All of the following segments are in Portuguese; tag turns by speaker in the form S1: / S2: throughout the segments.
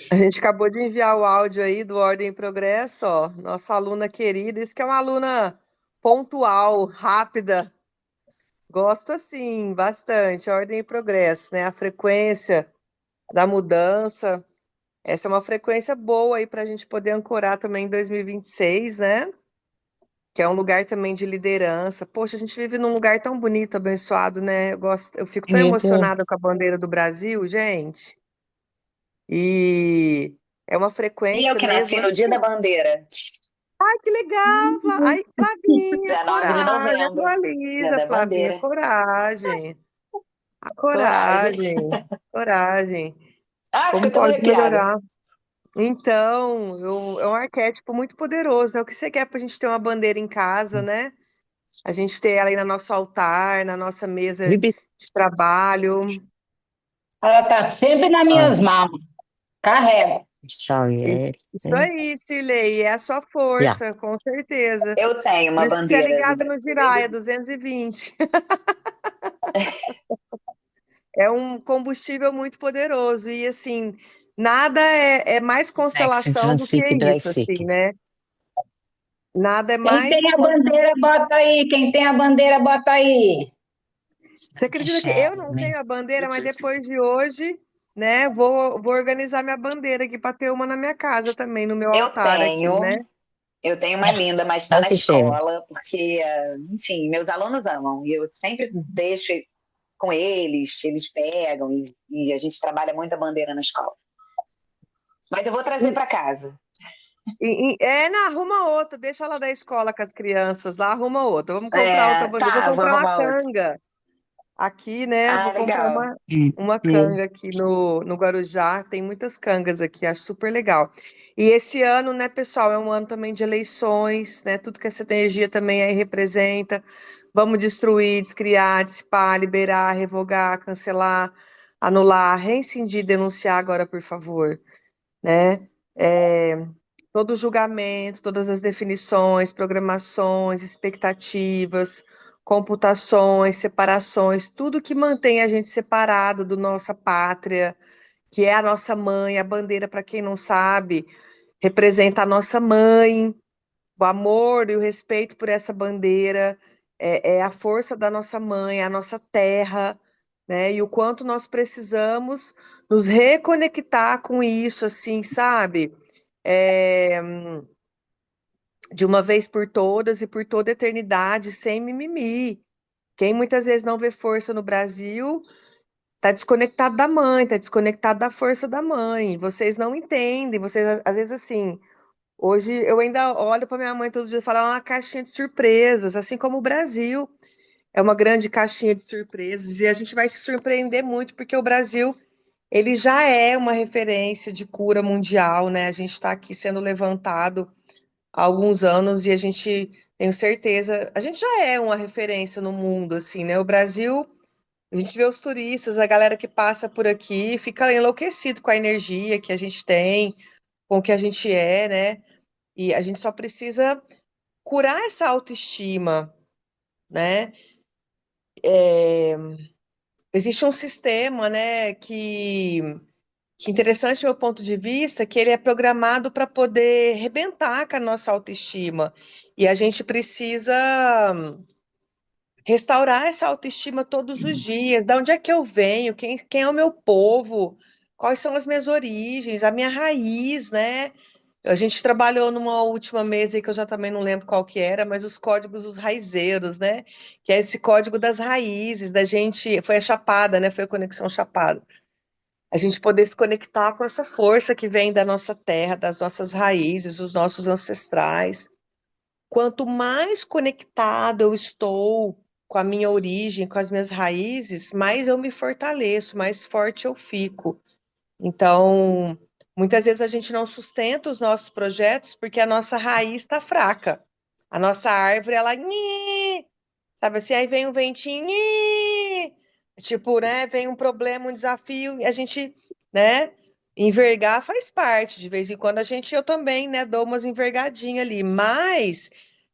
S1: A gente acabou de enviar o áudio aí do Ordem e Progresso, ó. Nossa aluna querida, isso que é uma aluna pontual, rápida. Gosto sim, bastante. Ordem e Progresso, né? A frequência da mudança. Essa é uma frequência boa aí para a gente poder ancorar também em 2026, né? Que é um lugar também de liderança. Poxa, a gente vive num lugar tão bonito, abençoado, né? Eu fico tão
S2: Bonito.
S1: emocionada com a bandeira do Brasil, gente. E é uma
S3: E eu
S1: frequência
S3: que
S1: mesmo.
S3: nasci no dia da bandeira,
S1: Ai, que legal! Ai, Flavinha,
S3: dia 9 de
S1: coragem,
S3: novembro, dia
S1: atualiza,
S3: da
S1: Flavinha,
S3: bandeira.
S1: coragem,
S3: Coragem.
S1: coragem, coragem.
S3: Ah,
S1: Como
S3: fiquei toda
S1: pode
S3: arrepiada.
S1: melhorar? Então, é um arquétipo muito poderoso, né? O que você quer para a gente ter uma bandeira em casa, né? A gente ter ela aí no nosso altar, na nossa mesa
S2: Ribe-
S1: de trabalho.
S4: Ela tá sempre nas
S2: Ah,
S4: minhas mãos. Carrega.
S2: sorry.
S1: Isso aí, Cirlei, é a sua
S2: Yeah.
S1: força, com certeza.
S3: Eu tenho
S1: Por
S3: uma
S1: isso que você é
S3: bandeira do
S1: ligada no
S3: Brasil.
S1: Jiraya 220. É um combustível muito poderoso. E, assim, nada é mais constelação do que isso, assim,
S2: 650.
S1: né? Nada é
S4: Quem tem
S1: mais.
S4: a bandeira, bota aí. Quem tem a bandeira, bota aí.
S1: Você acredita que eu não tenho a bandeira, mas depois de hoje, né, vou organizar minha bandeira aqui para ter uma na minha casa também, no meu
S3: Eu
S1: altar aqui,
S3: tenho,
S1: né?
S3: eu tenho uma linda, mas está na
S2: Autoestima.
S3: escola, porque, enfim, meus alunos amam, e eu sempre deixo com eles pegam, e a gente trabalha muito a bandeira na escola. Mas eu vou trazer para casa.
S1: Não, arruma outra, deixa ela da escola com as crianças lá, arruma outra. Vamos comprar outra
S3: É,
S1: bandeira. Vou
S3: tá, vou
S1: comprar uma
S3: arrumar outra.
S1: canga aqui, né?
S3: Ah,
S1: Vou comprar
S3: legal.
S1: uma canga aqui no Guarujá. Tem muitas cangas aqui, acho super legal. E esse ano, né, pessoal, é um ano também de eleições, né? Tudo que essa energia também aí representa. Vamos destruir, descriar, dissipar, liberar, revogar, cancelar, anular, rescindir, denunciar agora, por favor, né? É, todo julgamento, todas as definições, programações, expectativas, computações, separações, tudo que mantém a gente separado do nossa pátria, que é a nossa mãe, a bandeira, para quem não sabe, representa a nossa mãe, o amor e o respeito por essa bandeira, é a força da nossa mãe, é a nossa terra, né? E o quanto nós precisamos nos reconectar com isso, assim, sabe? É, de uma vez por todas e por toda a eternidade, sem mimimi. Quem muitas vezes não vê força no Brasil está desconectado da mãe, está desconectado da força da mãe. Vocês não entendem, vocês, às vezes, assim, hoje eu ainda olho para minha mãe todo dia e falo, é uma caixinha de surpresas, assim como o Brasil é uma grande caixinha de surpresas, e a gente vai se surpreender muito, porque o Brasil, ele já é uma referência de cura mundial, né? A gente está aqui sendo levantado há alguns anos e a gente, tenho certeza, a gente já é uma referência no mundo, assim, né? O Brasil, a gente vê os turistas, a galera que passa por aqui, fica enlouquecido com a energia que a gente tem, com o que a gente é, né? E a gente só precisa curar essa autoestima, né? É, existe um sistema, né, que interessante do meu ponto de vista, que ele é programado para poder rebentar com a nossa autoestima. E a gente precisa restaurar essa autoestima todos os dias. Da onde é que eu venho? Quem é o meu povo? Quais são as minhas origens? A minha raiz, né? A gente trabalhou numa última mesa aí que eu já também não lembro qual que era, mas os códigos dos raizeiros, né? Que é esse código das raízes, da gente. Foi a chapada, né? Foi a conexão chapada. A gente poder se conectar com essa força que vem da nossa terra, das nossas raízes, dos nossos ancestrais. Quanto mais conectado eu estou com a minha origem, com as minhas raízes, mais eu me fortaleço, mais forte eu fico. Então, muitas vezes a gente não sustenta os nossos projetos porque a nossa raiz está fraca. A nossa árvore, ela, nhe, sabe assim, aí vem um ventinho, nhe, tipo, né, vem um problema, um desafio, e a gente, né, envergar faz parte, de vez em quando eu também, né, dou umas envergadinhas ali, mas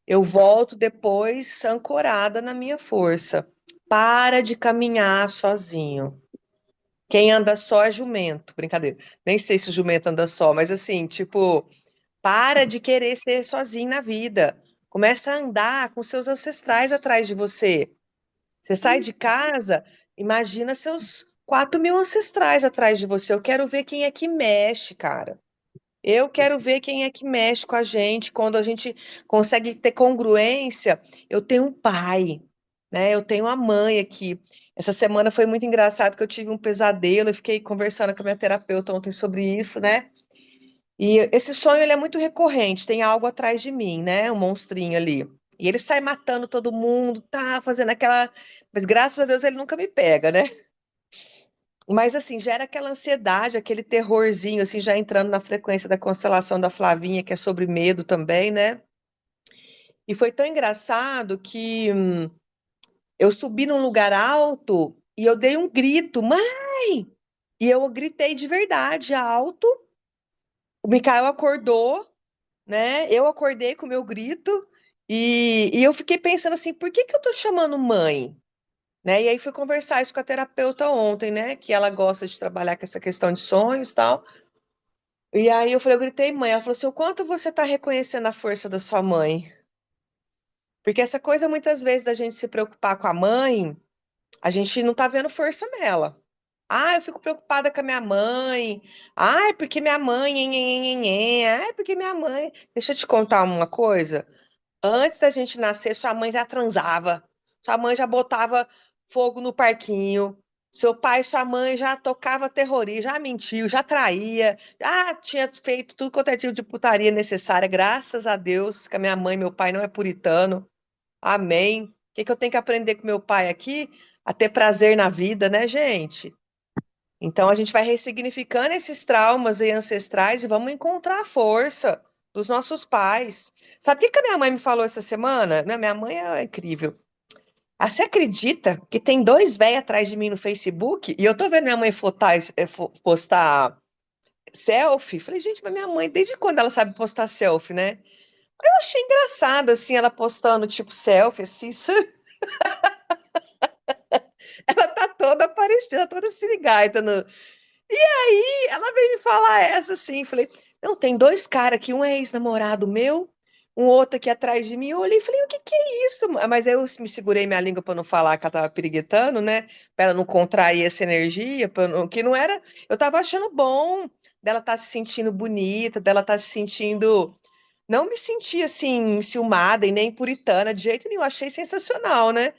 S1: eu volto depois ancorada na minha força. Para de caminhar sozinho. Quem anda só é jumento, brincadeira. Nem sei se o jumento anda só, mas assim, tipo, para de querer ser sozinho na vida. Começa a andar com seus ancestrais atrás de você. Você sai de casa, imagina seus 4.000 ancestrais atrás de você. Eu quero ver quem é que mexe, cara. Eu quero ver quem é que mexe com a gente, quando a gente consegue ter congruência. Eu tenho um pai, né? Eu tenho uma mãe aqui. Essa semana foi muito engraçado que eu tive um pesadelo e fiquei conversando com a minha terapeuta ontem sobre isso, né? E esse sonho ele é muito recorrente, tem algo atrás de mim, né? Um monstrinho ali. E ele sai matando todo mundo, tá fazendo aquela. Mas graças a Deus ele nunca me pega, né? Mas assim, gera aquela ansiedade, aquele terrorzinho, assim, já entrando na frequência da constelação da Flavinha, que é sobre medo também, né? E foi tão engraçado que eu subi num lugar alto e eu dei um grito, mãe! E eu gritei de verdade, alto. O Mikael acordou, né? Eu acordei com o meu grito e eu fiquei pensando assim, por que que eu tô chamando mãe? Né? E aí fui conversar isso com a terapeuta ontem, né? Que ela gosta de trabalhar com essa questão de sonhos e tal. E aí eu falei, eu gritei, mãe. Ela falou assim, o quanto você tá reconhecendo a força da sua mãe? Porque essa coisa, muitas vezes, da gente se preocupar com a mãe, a gente não tá vendo força nela. Ah, eu fico preocupada com a minha mãe. Ai, porque minha mãe, nhenhenhenhenhen. Ai, porque minha mãe. Deixa eu te contar uma coisa. Antes da gente nascer, sua mãe já transava. Sua mãe já botava fogo no parquinho. Seu pai e sua mãe já tocava terrorismo, já mentiu, já traía, já tinha feito tudo quanto é tipo de putaria necessária. Graças a Deus que a minha mãe e meu pai não é puritano. Amém. O que que eu tenho que aprender com meu pai aqui? A ter prazer na vida, né, gente? Então a gente vai ressignificando esses traumas aí ancestrais e vamos encontrar a força dos nossos pais. Sabe o que que a minha mãe me falou essa semana? Né, minha mãe é incrível. Ah, você acredita que tem dois velhos atrás de mim no Facebook e eu tô vendo minha mãe postar selfie? Falei, gente, mas minha mãe, desde quando ela sabe postar selfie, né? Eu achei engraçado, assim, ela postando, tipo, selfie, assim, ela tá toda aparecida, toda sirigaita no, aí ela veio me falar essa assim, falei, não, tem dois caras aqui, um é ex-namorado meu, um outro aqui atrás de mim. Eu olhei e falei, o que que é isso? Mas aí eu me segurei minha língua para não falar que ela tava piriguetando, né? Para ela não contrair essa energia, que não era. Eu tava achando bom dela estar se sentindo bonita, dela estar se sentindo. Não me senti assim, enciumada e nem puritana de jeito nenhum, achei sensacional, né?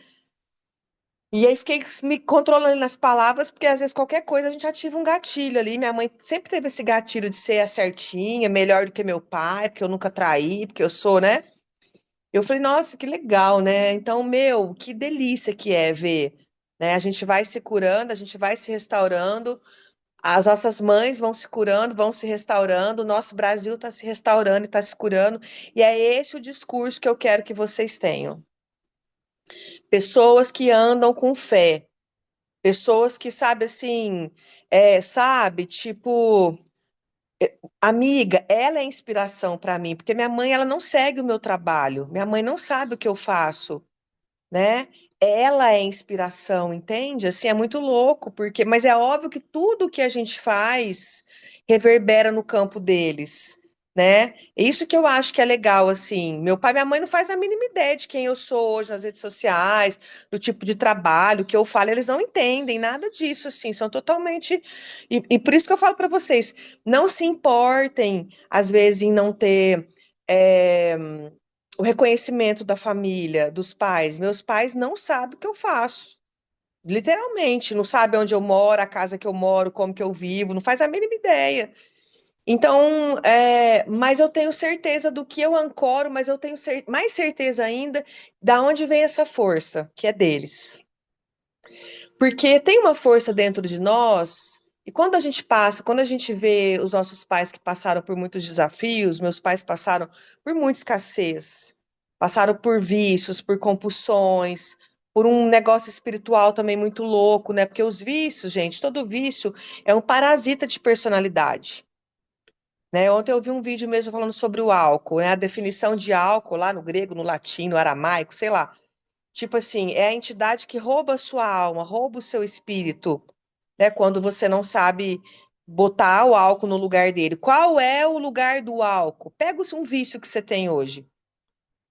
S1: E aí fiquei me controlando nas palavras, porque às vezes qualquer coisa a gente ativa um gatilho ali. Minha mãe sempre teve esse gatilho de ser a certinha, melhor do que meu pai, porque eu nunca traí, porque eu sou, né? Eu falei, nossa, que legal, né? Então, meu, que delícia que é ver, né? A gente vai se curando, a gente vai se restaurando, as nossas mães vão se curando, vão se restaurando, o nosso Brasil está se restaurando e está se curando. E é esse o discurso que eu quero que vocês tenham. Pessoas que andam com fé. Pessoas que, sabe, assim, sabe, tipo, amiga, ela é inspiração para mim, porque minha mãe, ela não segue o meu trabalho, minha mãe não sabe o que eu faço, né? Ela é inspiração, entende? Assim, é muito louco, porque, mas é óbvio que tudo que a gente faz reverbera no campo deles, né? Isso que eu acho que é legal, assim. Meu pai e minha mãe não fazem a mínima ideia de quem eu sou hoje nas redes sociais, do tipo de trabalho que eu falo, eles não entendem nada disso, assim, são totalmente. E por isso que eu falo para vocês, não se importem, às vezes, em não ter. eh, o reconhecimento da família, dos pais. Meus pais não sabem o que eu faço. Literalmente, não sabem onde eu moro, a casa que eu moro, como que eu vivo, não faz a mínima ideia. Então, mas eu tenho certeza do que eu ancoro, mas eu tenho mais certeza ainda da onde vem essa força, que é deles. Porque tem uma força dentro de nós, e quando a gente passa, quando a gente vê os nossos pais que passaram por muitos desafios, meus pais passaram por muita escassez, passaram por vícios, por compulsões, por um negócio espiritual também muito louco, né? Porque os vícios, gente, todo vício é um parasita de personalidade. Né? Ontem eu vi um vídeo mesmo falando sobre o álcool, né? A definição de álcool lá no grego, no latim, no aramaico, sei lá. Tipo assim, é a entidade que rouba a sua alma, rouba o seu espírito. né? Quando você não sabe botar o álcool no lugar dele. Qual é o lugar do álcool? Pega um vício que você tem hoje.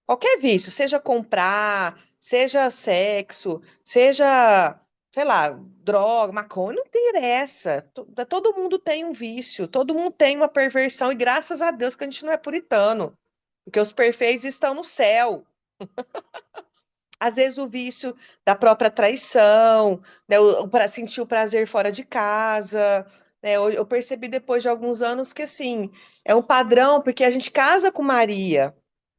S1: Qualquer vício, seja comprar, seja sexo, seja, sei lá, droga, maconha, não interessa. Todo mundo tem um vício, todo mundo tem uma perversão, e graças a Deus que a gente não é puritano, porque os perfeitos estão no céu. Às vezes o vício da própria traição, né, para sentir o prazer fora de casa. Né, eu percebi depois de alguns anos que assim é um padrão, porque a gente casa com Maria,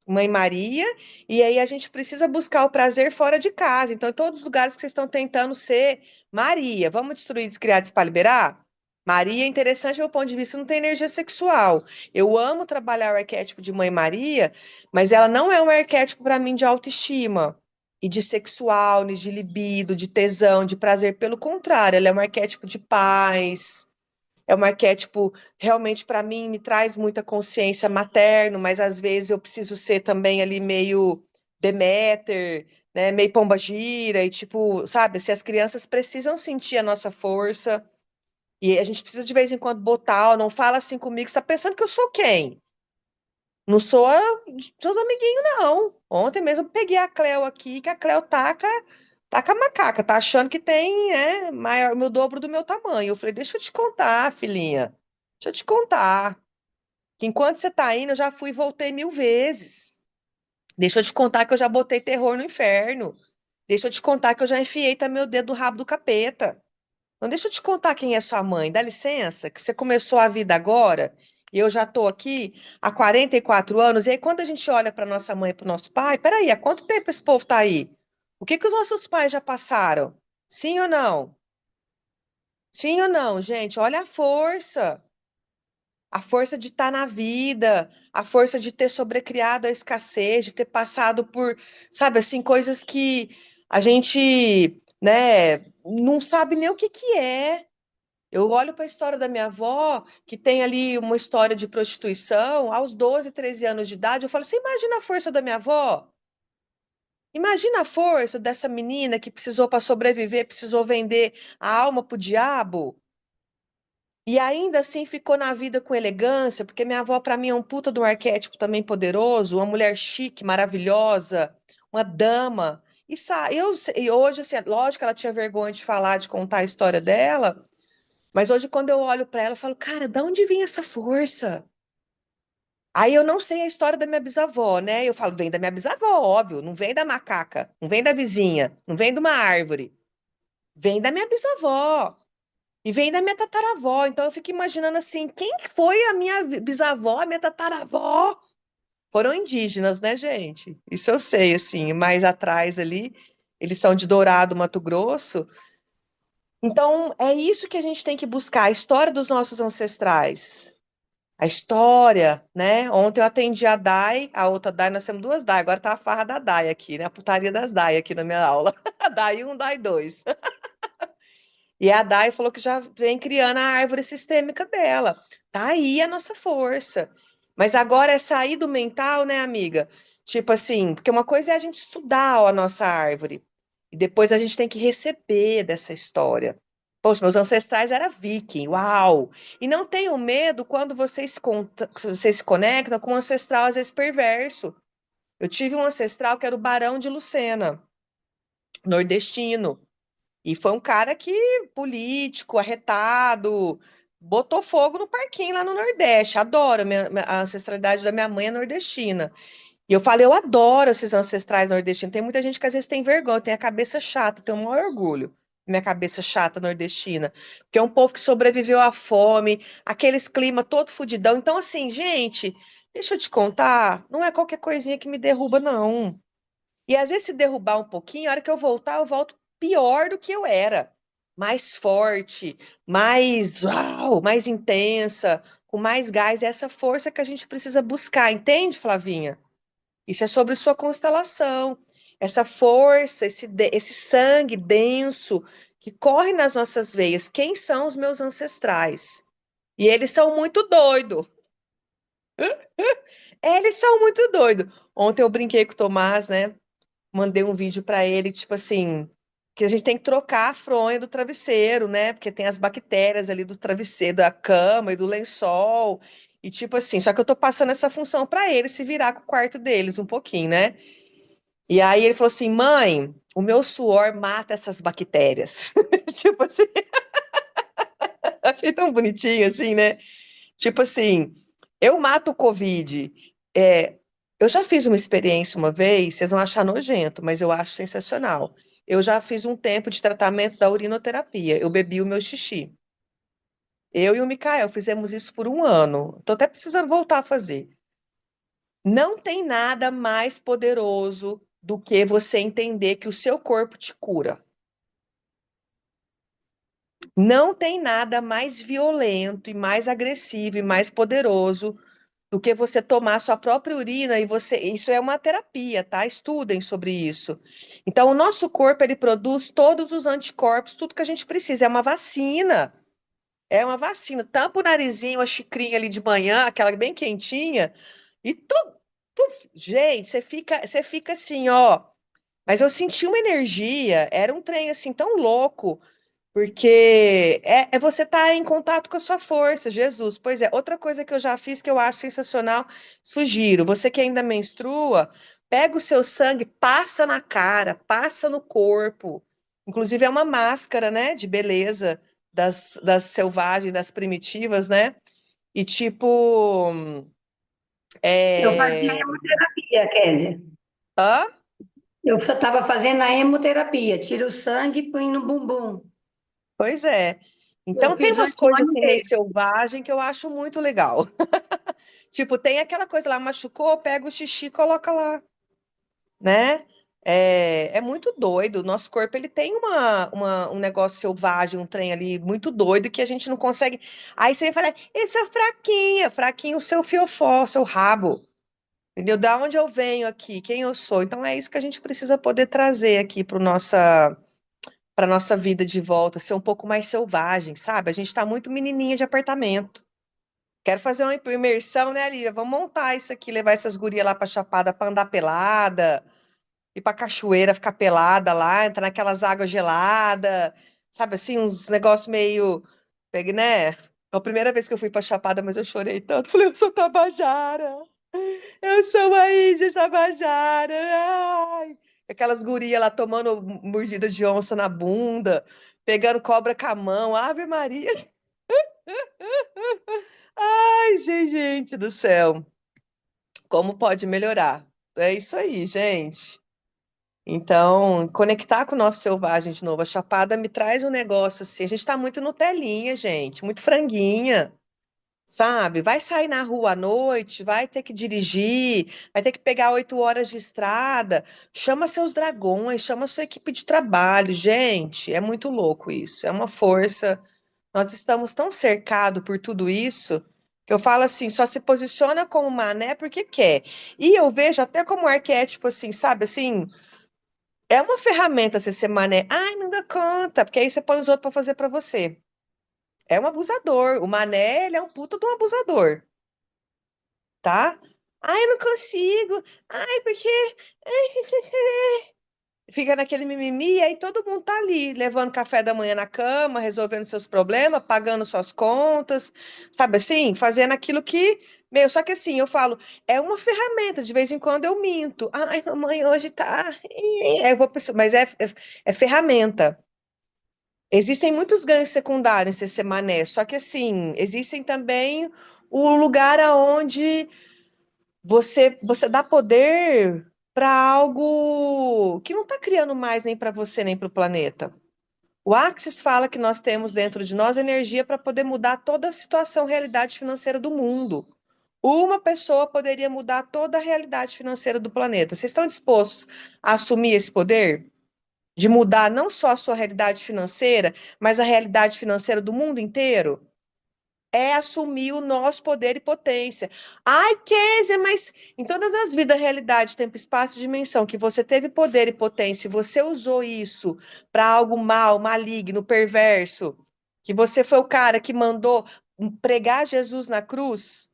S1: Mãe Maria, e aí a gente precisa buscar o prazer fora de casa. Então, em todos os lugares que vocês estão tentando ser Maria, vamos destruir, descriar, para liberar? Maria é interessante do meu ponto de vista, não tem energia sexual. Eu amo trabalhar o arquétipo de Mãe Maria, mas ela não é um arquétipo para mim de autoestima e de sexual, de libido, de tesão, de prazer. Pelo contrário, ela é um arquétipo de paz, é um arquétipo realmente para mim me traz muita consciência materno, mas às vezes eu preciso ser também ali meio Deméter, né, meio pombagira e tipo, sabe, se as crianças precisam sentir a nossa força e a gente precisa de vez em quando botar, ó, não fala assim comigo, você tá pensando que eu sou quem? Não sou seus amiguinhos, não. Ontem mesmo eu peguei a Cleo aqui, que a Cleo taca a macaca, tá achando que tem, né, maior, o dobro do meu tamanho. Eu falei, deixa eu te contar, filhinha. Deixa eu te contar. Que enquanto você tá indo, eu já fui e voltei 1000 vezes. Deixa eu te contar que eu já botei terror no inferno. Deixa eu te contar que eu já enfiei também o dedo no rabo do capeta. Não, deixa eu te contar quem é sua mãe. Dá licença, que você começou a vida agora e eu já estou aqui há 44 anos. E aí, quando a gente olha para nossa mãe e para o nosso pai, peraí, há quanto tempo esse povo está aí? O que que os nossos pais já passaram? Sim ou não? Sim ou não, gente? Olha a força de estar na vida, a força de ter sobrecriado a escassez, de ter passado por, sabe, assim, coisas que a gente, né, não sabe nem o que que é. Eu olho para a história da minha avó, que tem ali uma história de prostituição, aos 12, 13 anos de idade, eu falo, você imagina a força da minha avó? Imagina a força dessa menina que precisou para sobreviver, precisou vender a alma pro diabo, e ainda assim ficou na vida com elegância, porque minha avó para mim é um puta de um arquétipo também poderoso, uma mulher chique, maravilhosa, uma dama. E hoje, assim, lógico que ela tinha vergonha de falar, de contar a história dela, mas hoje, quando eu olho para ela, eu falo, cara, da onde vem essa força? Aí eu não sei a história da minha bisavó, né? Eu falo, vem da minha bisavó, óbvio, não vem da macaca, não vem da vizinha, não vem de uma árvore, vem da minha bisavó e vem da minha tataravó. Então eu fico imaginando assim, quem foi a minha bisavó, a minha tataravó? Foram indígenas, né, gente? Isso eu sei, assim, mais atrás ali, eles são de Dourado, Mato Grosso. Então é isso que a gente tem que buscar, a história dos nossos ancestrais. A história, né? Ontem eu atendi a Dai, a outra Dai, nós temos duas Dai, agora tá a farra da Dai aqui, né? A putaria das Dai aqui na minha aula. Dai um, Dai dois. E a Dai falou que já vem criando a árvore sistêmica dela. Tá aí a nossa força. Mas agora é sair do mental, né, amiga? Tipo assim, porque uma coisa é a gente estudar ó, a nossa árvore, e depois a gente tem que receber dessa história. Poxa, meus ancestrais eram viking, uau! E não tenham medo quando vocês se conectam com um ancestral, às vezes, perverso. Eu tive um ancestral que era o Barão de Lucena, nordestino. E foi um cara que, político, arretado, botou fogo no parquinho lá no Nordeste. Adoro, a ancestralidade da minha mãe é nordestina. E eu falei, eu adoro esses ancestrais nordestinos. Tem muita gente que às vezes tem vergonha, tem a cabeça chata, tenho o maior orgulho. Minha cabeça chata nordestina, porque é um povo que sobreviveu à fome, aqueles clima todo fudidão. Então, assim, gente, deixa eu te contar, não é qualquer coisinha que me derruba, não. E às vezes, se derrubar um pouquinho, a hora que eu voltar, eu volto pior do que eu era. Mais forte, mais, uau, mais intensa, com mais gás. É essa força que a gente precisa buscar, entende, Flavinha? Isso é sobre sua constelação. Essa força, esse sangue denso que corre nas nossas veias. Quem são os meus ancestrais? E eles são muito doidos. Eles são muito doidos. Ontem eu brinquei com o Tomás, né? Mandei um vídeo para ele, tipo assim, que a gente tem que trocar a fronha do travesseiro, né? Porque tem as bactérias ali do travesseiro, da cama e do lençol. E tipo assim, só que eu tô passando essa função para eles se virar com o quarto deles um pouquinho, né? E aí ele falou assim: mãe, o meu suor mata essas bactérias. Tipo assim, achei tão bonitinho assim, né? Tipo assim, eu mato o Covid. É, eu já fiz uma experiência uma vez, vocês vão achar nojento, mas eu acho sensacional. Eu já fiz um tempo de tratamento da urinoterapia. Eu bebi o meu xixi. Eu e o Mikael fizemos isso por um ano. Estou até precisando voltar a fazer. Não tem nada mais poderoso do que você entender que o seu corpo te cura. Não tem nada mais violento e mais agressivo e mais poderoso do que você tomar sua própria urina e você, isso é uma terapia, tá? Estudem sobre isso. Então, o nosso corpo ele produz todos os anticorpos, tudo que a gente precisa, é uma vacina. É uma vacina. Tampa o narizinho, a xicrinha ali de manhã, aquela bem quentinha, e gente, você fica assim, ó. Mas eu senti uma energia, era um trem assim tão louco. Porque é você estar em contato com a sua força, Jesus. Pois é, outra coisa que eu já fiz que eu acho sensacional, sugiro, você que ainda menstrua, pega o seu sangue, passa na cara, passa no corpo. Inclusive é uma máscara, né, de beleza das selvagens, das primitivas, né? E tipo,
S4: Eu fazia
S1: é...
S4: hemoterapia, Kézia.
S1: Hã?
S4: Eu estava fazendo a hemoterapia, tira o sangue e põe no bumbum.
S1: Pois é.
S4: Eu
S1: Então tem
S4: fiz
S1: umas
S4: durante um
S1: coisas
S4: ano
S1: assim meio
S4: inteiro.
S1: selvagem que eu acho muito legal. Tipo, tem aquela coisa lá, machucou, pega o xixi e coloca lá, né? É muito doido. O nosso corpo, ele tem um negócio selvagem, um trem ali muito doido que a gente não consegue. Aí você fala, isso é fraquinha, fraquinho o seu fiofó, seu rabo. Entendeu? Da onde eu venho aqui, quem eu sou. Então é isso que a gente precisa poder trazer aqui para nossa vida de volta, ser um pouco mais selvagem, sabe? A gente está muito menininha de apartamento. Quero fazer uma imersão, né, Lívia? Vamos montar isso aqui, levar essas gurias lá pra Chapada pra andar pelada, ir pra cachoeira, ficar pelada lá, entrar naquelas águas geladas, sabe assim, uns negócios meio. Peguei, né? É a primeira vez que eu fui pra Chapada, mas eu chorei tanto. Falei, eu sou Tabajara, eu sou a Índia Tabajara. Ai. Aquelas gurias lá tomando mordida de onça na bunda, pegando cobra com a mão. Ave Maria. Ai, gente do céu. Como pode melhorar? É isso aí, gente. Então, conectar com o nosso selvagem de novo. A Chapada me traz um negócio assim. A gente tá muito Nutelinha, gente, muito franguinha, sabe? Vai sair na rua à noite, vai ter que dirigir, vai ter que pegar 8 horas de estrada. Chama seus dragões, chama sua equipe de trabalho. Gente, é muito louco isso. É uma força. Nós estamos tão cercados por tudo isso que eu falo assim, só se posiciona como mané porque quer. E eu vejo até como arquétipo assim, sabe? Assim, é uma ferramenta você ser mané. Ai, não dá conta, porque aí você põe os outros para fazer para você. É um abusador. O mané, ele é um puta de um abusador, tá? Ai, eu não consigo. Ai, porque fica naquele mimimi, e aí todo mundo tá ali, levando café da manhã na cama, resolvendo seus problemas, pagando suas contas, sabe assim? Fazendo aquilo que, meu, só que assim, eu falo, é uma ferramenta, de vez em quando eu minto. Ai, mamãe, hoje tá. Eu vou, mas é ferramenta. Existem muitos ganhos secundários em ser semané, só que assim, existem também o lugar aonde você dá poder para algo que não está criando mais nem para você nem para o planeta. O Axis fala que nós temos dentro de nós energia para poder mudar toda a situação, realidade financeira do mundo. Uma pessoa poderia mudar toda a realidade financeira do planeta. Vocês estão dispostos a assumir esse poder? De mudar não só a sua realidade financeira, mas a realidade financeira do mundo inteiro? É assumir o nosso poder e potência. Ai, Kézia, mas em todas as vidas, realidade, tempo, espaço e dimensão, que você teve poder e potência, e você usou isso para algo mal, maligno, perverso, que você foi o cara que mandou pregar Jesus na cruz.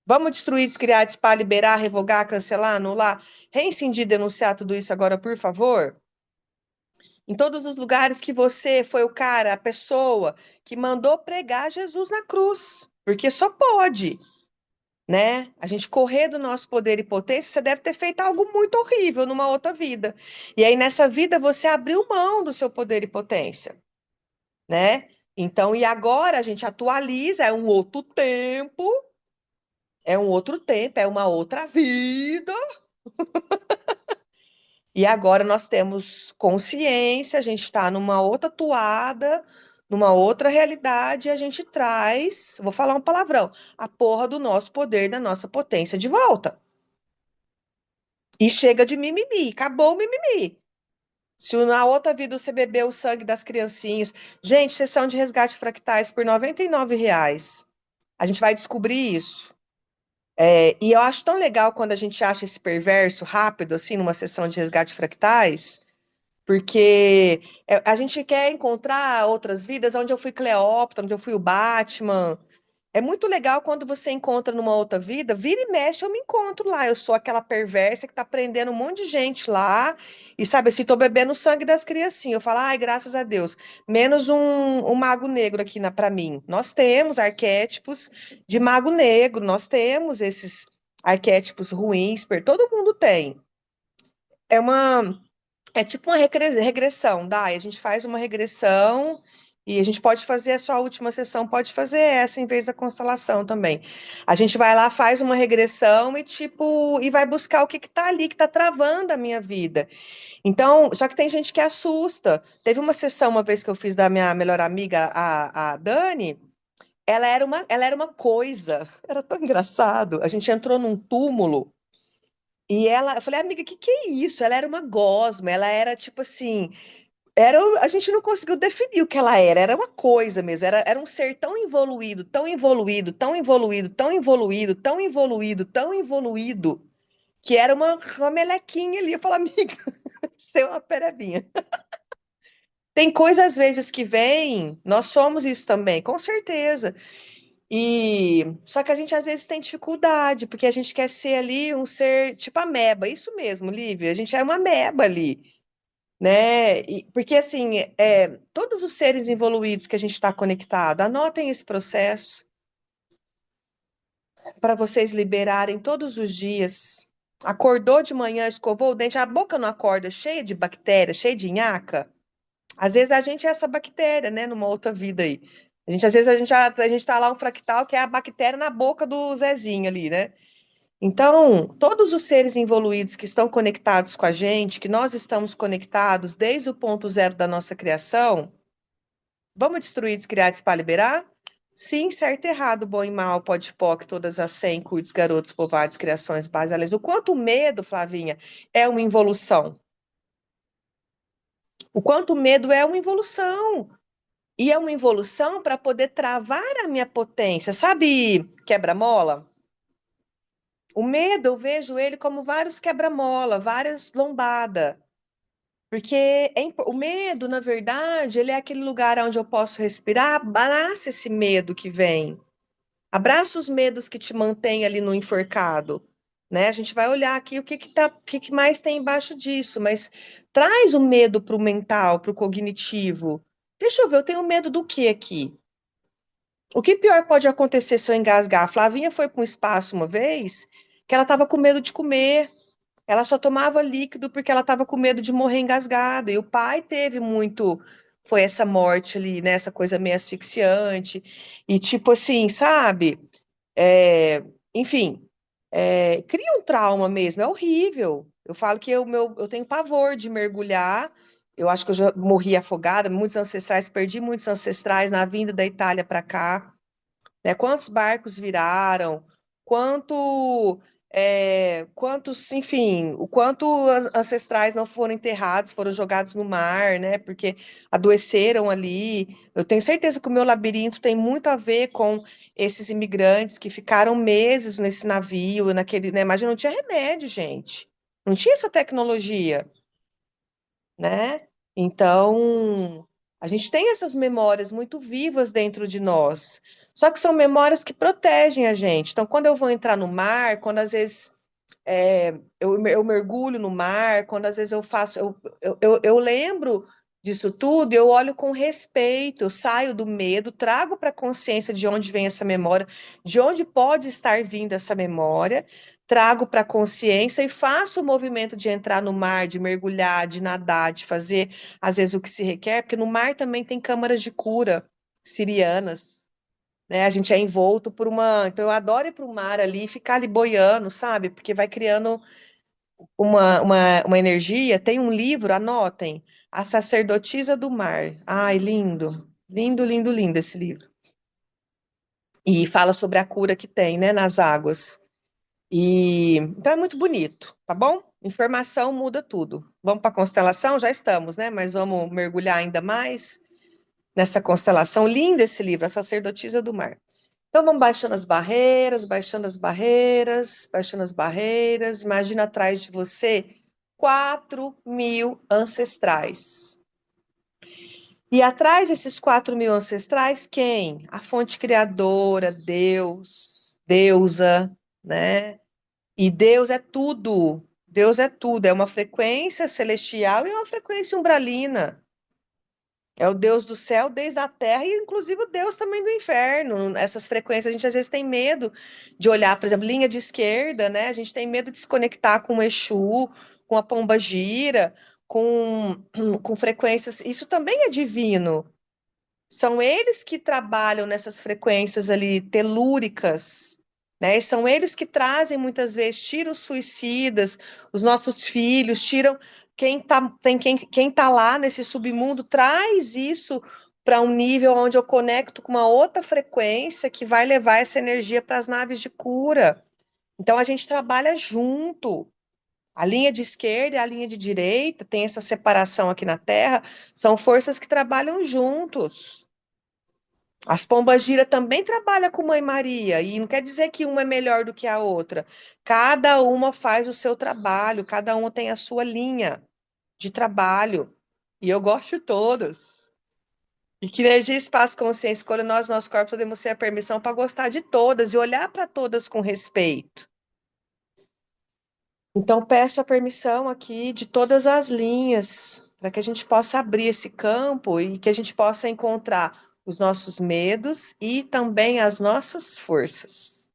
S1: Vamos destruir, descriar, dispar, liberar, revogar, cancelar, anular, reincindir, denunciar tudo isso agora, por favor? Em todos os lugares que você foi o cara, a pessoa que mandou pregar Jesus na cruz, porque só pode, né? A gente correr do nosso poder e potência, você deve ter feito algo muito horrível numa outra vida. E aí nessa vida você abriu mão do seu poder e potência, né? Então, e agora a gente atualiza, é um outro tempo, é uma outra vida. E agora nós temos consciência, a gente está numa outra toada, numa outra realidade, e a gente traz, vou falar um palavrão, a porra do nosso poder, da nossa potência de volta. E chega de mimimi, acabou o mimimi. Se na outra vida você bebeu o sangue das criancinhas. Gente, sessão de resgate fractais por R$ 99. A gente vai descobrir isso. E eu acho tão legal quando a gente acha esse perverso rápido, assim, numa sessão de resgate fractais, porque a gente quer encontrar outras vidas onde eu fui Cleópatra, onde eu fui o Batman. É muito legal quando você encontra numa outra vida, vira e mexe, eu me encontro lá. Eu sou aquela perversa que tá prendendo um monte de gente lá, e sabe assim, tô bebendo o sangue das criancinhas. Eu falo, ai, graças a Deus. Menos um mago negro aqui para mim. Nós temos arquétipos de mago negro, nós temos esses arquétipos ruins, todo mundo tem. É uma é tipo uma regressão, Dai. A gente faz uma regressão e a gente pode fazer a sua última sessão, pode fazer essa em vez da constelação também. A gente vai lá, faz uma regressão e tipo, e vai buscar o que que tá ali, que tá travando a minha vida. Então, só que tem gente que assusta. Teve uma sessão uma vez que eu fiz da minha melhor amiga, a Dani, ela era uma coisa, era tão engraçado. A gente entrou num túmulo. E ela, eu falei, amiga, que é isso? Ela era uma gosma, ela era tipo assim, a gente não conseguiu definir o que ela era uma coisa mesmo, era um ser tão evoluído, tão evoluído, tão evoluído, tão evoluído, tão evoluído, tão evoluído, que era uma melequinha ali. Eu falo, amiga, você é uma perebinha. Tem coisa às vezes que vem, nós somos isso também, com certeza. E só que a gente às vezes tem dificuldade, porque a gente quer ser ali um ser tipo ameba, isso mesmo, Lívia, a gente é uma ameba ali, né? Porque assim, todos os seres evoluídos que a gente está conectado, anotem esse processo para vocês liberarem todos os dias. Acordou de manhã, escovou o dente, a boca não acorda cheia de bactéria, cheia de nhaca? Às vezes a gente é essa bactéria, né, numa outra vida aí. Às vezes a gente tá lá um fractal que é a bactéria na boca do Zezinho ali, né? Então, todos os seres evoluídos que estão conectados com a gente, que nós estamos conectados desde o ponto zero da nossa criação, vamos destruir, descriar, para liberar? Sim, certo, errado, bom e mal, pode poc, todas as 100, cuides, garotos, povoados, criações, bases, o quanto o medo, Flavinha, é uma involução. O quanto o medo é uma involução. E é uma involução para poder travar a minha potência. Sabe quebra-mola? O medo, eu vejo ele como vários quebra-mola, várias lombadas. Porque o medo, na verdade, ele é aquele lugar onde eu posso respirar. Abraça esse medo que vem. Abraça os medos que te mantêm ali no enforcado. Né? A gente vai olhar aqui o que que mais tem embaixo disso, mas traz o medo para o mental, para o cognitivo. Deixa eu ver, eu tenho medo do que aqui? O que pior pode acontecer se eu engasgar? A Flavinha foi para um espaço uma vez que ela estava com medo de comer. Ela só tomava líquido porque ela estava com medo de morrer engasgada. E o pai teve muito, foi essa morte ali, né? Essa coisa meio asfixiante. E tipo assim, sabe? É, enfim, cria um trauma mesmo, é horrível. Eu falo que eu tenho pavor de mergulhar. Eu acho que eu já morri afogada, muitos ancestrais, perdi muitos ancestrais na vinda da Itália para cá, né? Quantos barcos viraram, quantos, enfim, o quanto ancestrais não foram enterrados, foram jogados no mar, né? Porque adoeceram ali. Eu tenho certeza que o meu labirinto tem muito a ver com esses imigrantes que ficaram meses nesse navio, naquele, né? Imagina, não tinha remédio, gente. Não tinha essa tecnologia, né? Então, a gente tem essas memórias muito vivas dentro de nós. Só que são memórias que protegem a gente. Então, quando eu vou entrar no mar, quando às vezes eu mergulho no mar, quando às vezes eu faço, eu lembro disso tudo, eu olho com respeito, eu saio do medo, trago para a consciência de onde vem essa memória, de onde pode estar vindo essa memória, trago para a consciência e faço o movimento de entrar no mar, de mergulhar, de nadar, de fazer, às vezes, o que se requer, porque no mar também tem câmaras de cura sirianas, né? A gente é envolto por uma. Então, eu adoro ir para o mar ali e ficar ali boiando, sabe? Porque vai criando uma energia. Tem um livro, anotem, A Sacerdotisa do Mar. Ai, lindo, lindo, lindo, lindo esse livro. E fala sobre a cura que tem, né, nas águas. E então é muito bonito, tá bom? Informação muda tudo. Vamos para a constelação? Já estamos, né? Mas vamos mergulhar ainda mais nessa constelação. Lindo esse livro, A Sacerdotisa do Mar. Então vamos baixando as barreiras, baixando as barreiras, baixando as barreiras. Imagina atrás de você 4.000 ancestrais. E atrás desses 4.000 ancestrais, quem? A fonte criadora, Deus, deusa, né? E Deus é tudo. Deus é tudo. É uma frequência celestial e uma frequência umbralina. É o Deus do céu desde a terra e, inclusive, o Deus também do inferno. Essas frequências, a gente às vezes tem medo de olhar, por exemplo, linha de esquerda, né? A gente tem medo de se conectar com o Exu, com a Pomba Gira, com frequências. Isso também é divino. São eles que trabalham nessas frequências ali telúricas, né? E são eles que trazem muitas vezes, tiram os suicidas, os nossos filhos, tiram quem tá lá nesse submundo, traz isso para um nível onde eu conecto com uma outra frequência que vai levar essa energia para as naves de cura. Então a gente trabalha junto. A linha de esquerda e a linha de direita tem essa separação aqui na Terra, são forças que trabalham juntos. As pombagira também trabalham com Mãe Maria, e não quer dizer que uma é melhor do que a outra. Cada uma faz o seu trabalho, cada uma tem a sua linha de trabalho. E eu gosto de todas. E que energia, espaço, consciência, escolha nós, nosso corpo, podemos ter a permissão para gostar de todas e olhar para todas com respeito. Então, peço a permissão aqui de todas as linhas, para que a gente possa abrir esse campo e que a gente possa encontrar os nossos medos e também as nossas forças.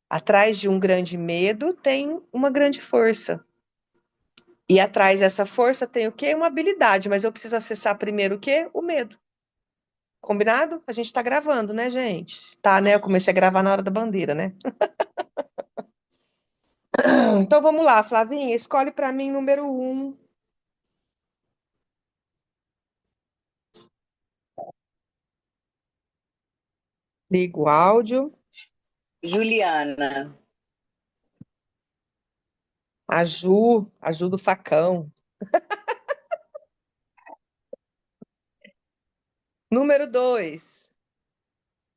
S1: Atrás de um grande medo tem uma grande força. E atrás dessa força tem o quê? Uma habilidade, mas eu preciso acessar primeiro o quê? O medo. Combinado? A gente está gravando, né, gente? Tá, né? Eu comecei a gravar na hora da bandeira, né? Então vamos lá, Flavinha, escolhe para mim número 1. Liga o áudio.
S3: Juliana.
S1: A Ju do facão. Número 2,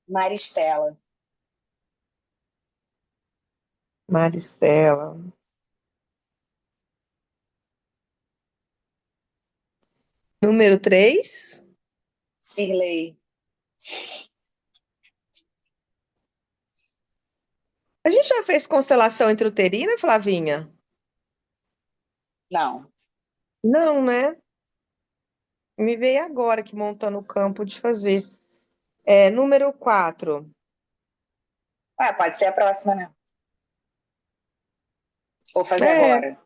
S3: Maristela.
S1: Maristela. Número 3,
S3: Cirlei.
S1: a gente já fez constelação intrauterina, Flavinha?
S3: Não.
S1: Não, né? Me veio agora que montando o campo de fazer. Número 4.
S3: Pode ser a próxima, né? Vou fazer
S1: É,
S3: agora.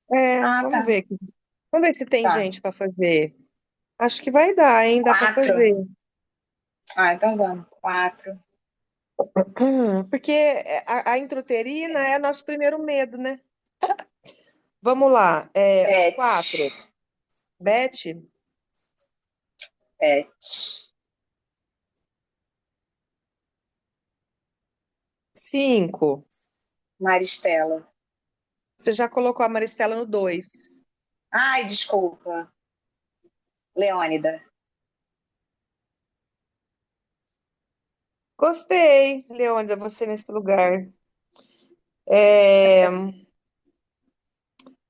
S1: vamos
S3: Tá.
S1: ver aqui. Vamos ver se tem
S3: Tá.
S1: gente para fazer. Acho que vai dar, hein? Dá para
S3: 4.
S1: fazer.
S3: Então vamos. 4.
S1: Porque a intrauterina é nosso primeiro medo, né? Vamos lá. 4.
S3: 7.
S1: Beth,
S3: 7.
S1: 5.
S3: Maristela.
S1: Você já colocou a Maristela no 2.
S3: Ai, desculpa. Leônida.
S1: Gostei, Leônida, você nesse lugar. É,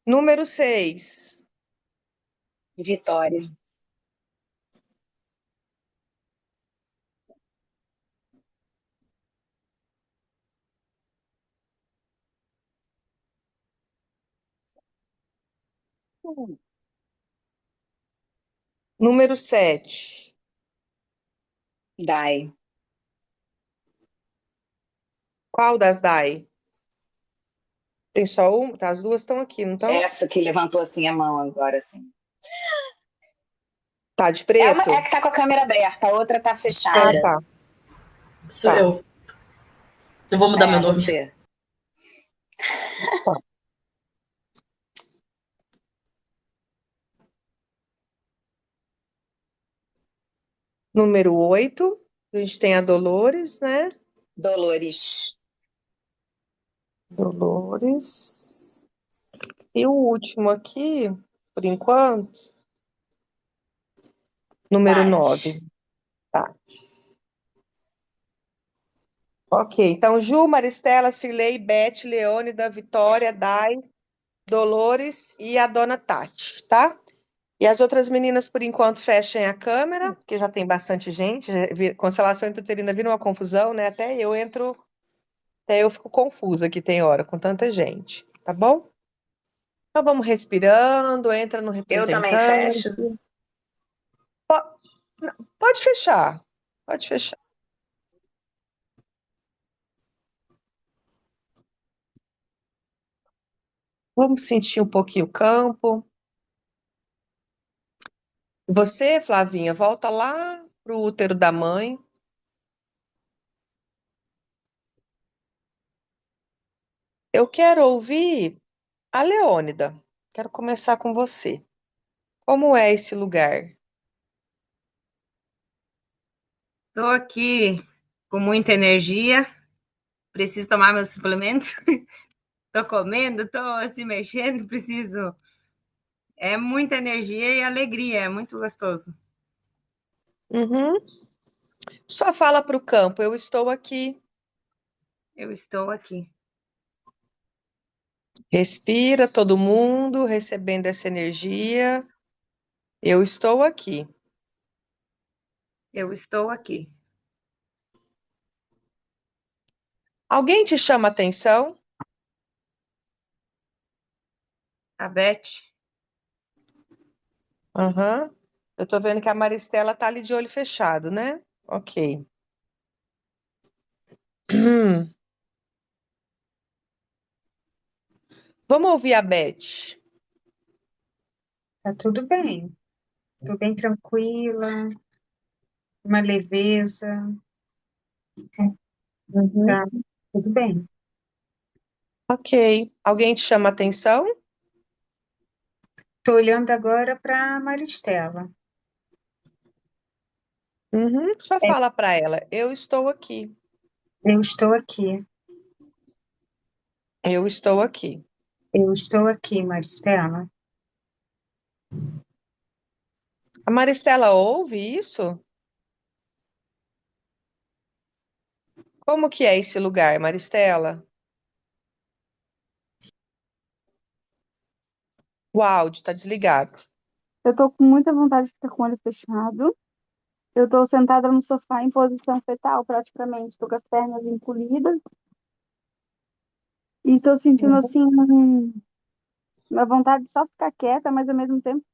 S1: Número 6.
S3: Vitória.
S1: Número 7.
S3: Dai.
S1: Qual das DAI? Tem só uma? Tá, as duas estão aqui, não estão?
S3: Essa que levantou assim a mão agora, assim.
S1: Tá de
S3: É
S1: preto?
S3: que tá com a câmera aberta, a outra tá
S1: Ah,
S3: fechada.
S1: tá.
S2: Sou
S1: Tá.
S2: eu. Eu vou mudar meu
S3: É,
S2: nome.
S3: você.
S1: Tá. Número 8. A gente tem a Dolores, né?
S3: Dolores.
S1: Dolores. E o último aqui, por enquanto, número 9.
S3: Tati.
S1: Tá. Ok. Então, Ju, Maristela, Cirlei, Beth, Leônida, Vitória, Dai, Dolores e a dona Tati, tá? E as outras meninas, por enquanto, fechem a câmera, porque já tem bastante gente. Constelação intrauterina vira uma confusão, né? Até eu fico confusa aqui, tem hora, com tanta gente, tá bom? Então vamos respirando, entra no
S3: Eu também
S1: representante.
S3: fecho?
S1: Pode fechar, pode fechar. Vamos sentir um pouquinho o campo. Você, Flavinha, volta lá pro útero da mãe. Eu quero ouvir a Leônida. Quero começar com você. Como é esse lugar?
S5: Estou aqui com muita energia, preciso tomar meus suplementos. Estou comendo, estou se mexendo, preciso. É muita energia e alegria, é muito gostoso.
S1: Uhum. Só fala para o campo, eu estou aqui.
S5: Eu estou aqui.
S1: Respira todo mundo, recebendo essa energia. Eu estou aqui.
S5: Eu estou aqui.
S1: Alguém te chama atenção?
S5: A Beth,
S1: Aham. Eu tô vendo que a Maristela tá ali de olho fechado, né? Ok. Vamos ouvir a Beth.
S6: Tá tudo bem tranquila, uma leveza,
S1: Uhum.
S6: tá tudo bem.
S1: Ok. Alguém te chama atenção?
S6: Tô olhando agora para Maristela.
S1: Uhum. Só
S6: É,
S1: fala para ela, eu estou aqui.
S6: eu estou aqui,
S1: Eu estou aqui.
S6: eu estou aqui, Maristela.
S1: A Maristela ouve isso? Como que é esse lugar, Maristela? O áudio tá desligado.
S7: Eu tô com muita vontade de ficar com o olho fechado. Eu tô sentada no sofá em posição fetal, praticamente. Tô com as pernas encolhidas e tô sentindo assim uma vontade de só ficar quieta, mas ao mesmo tempo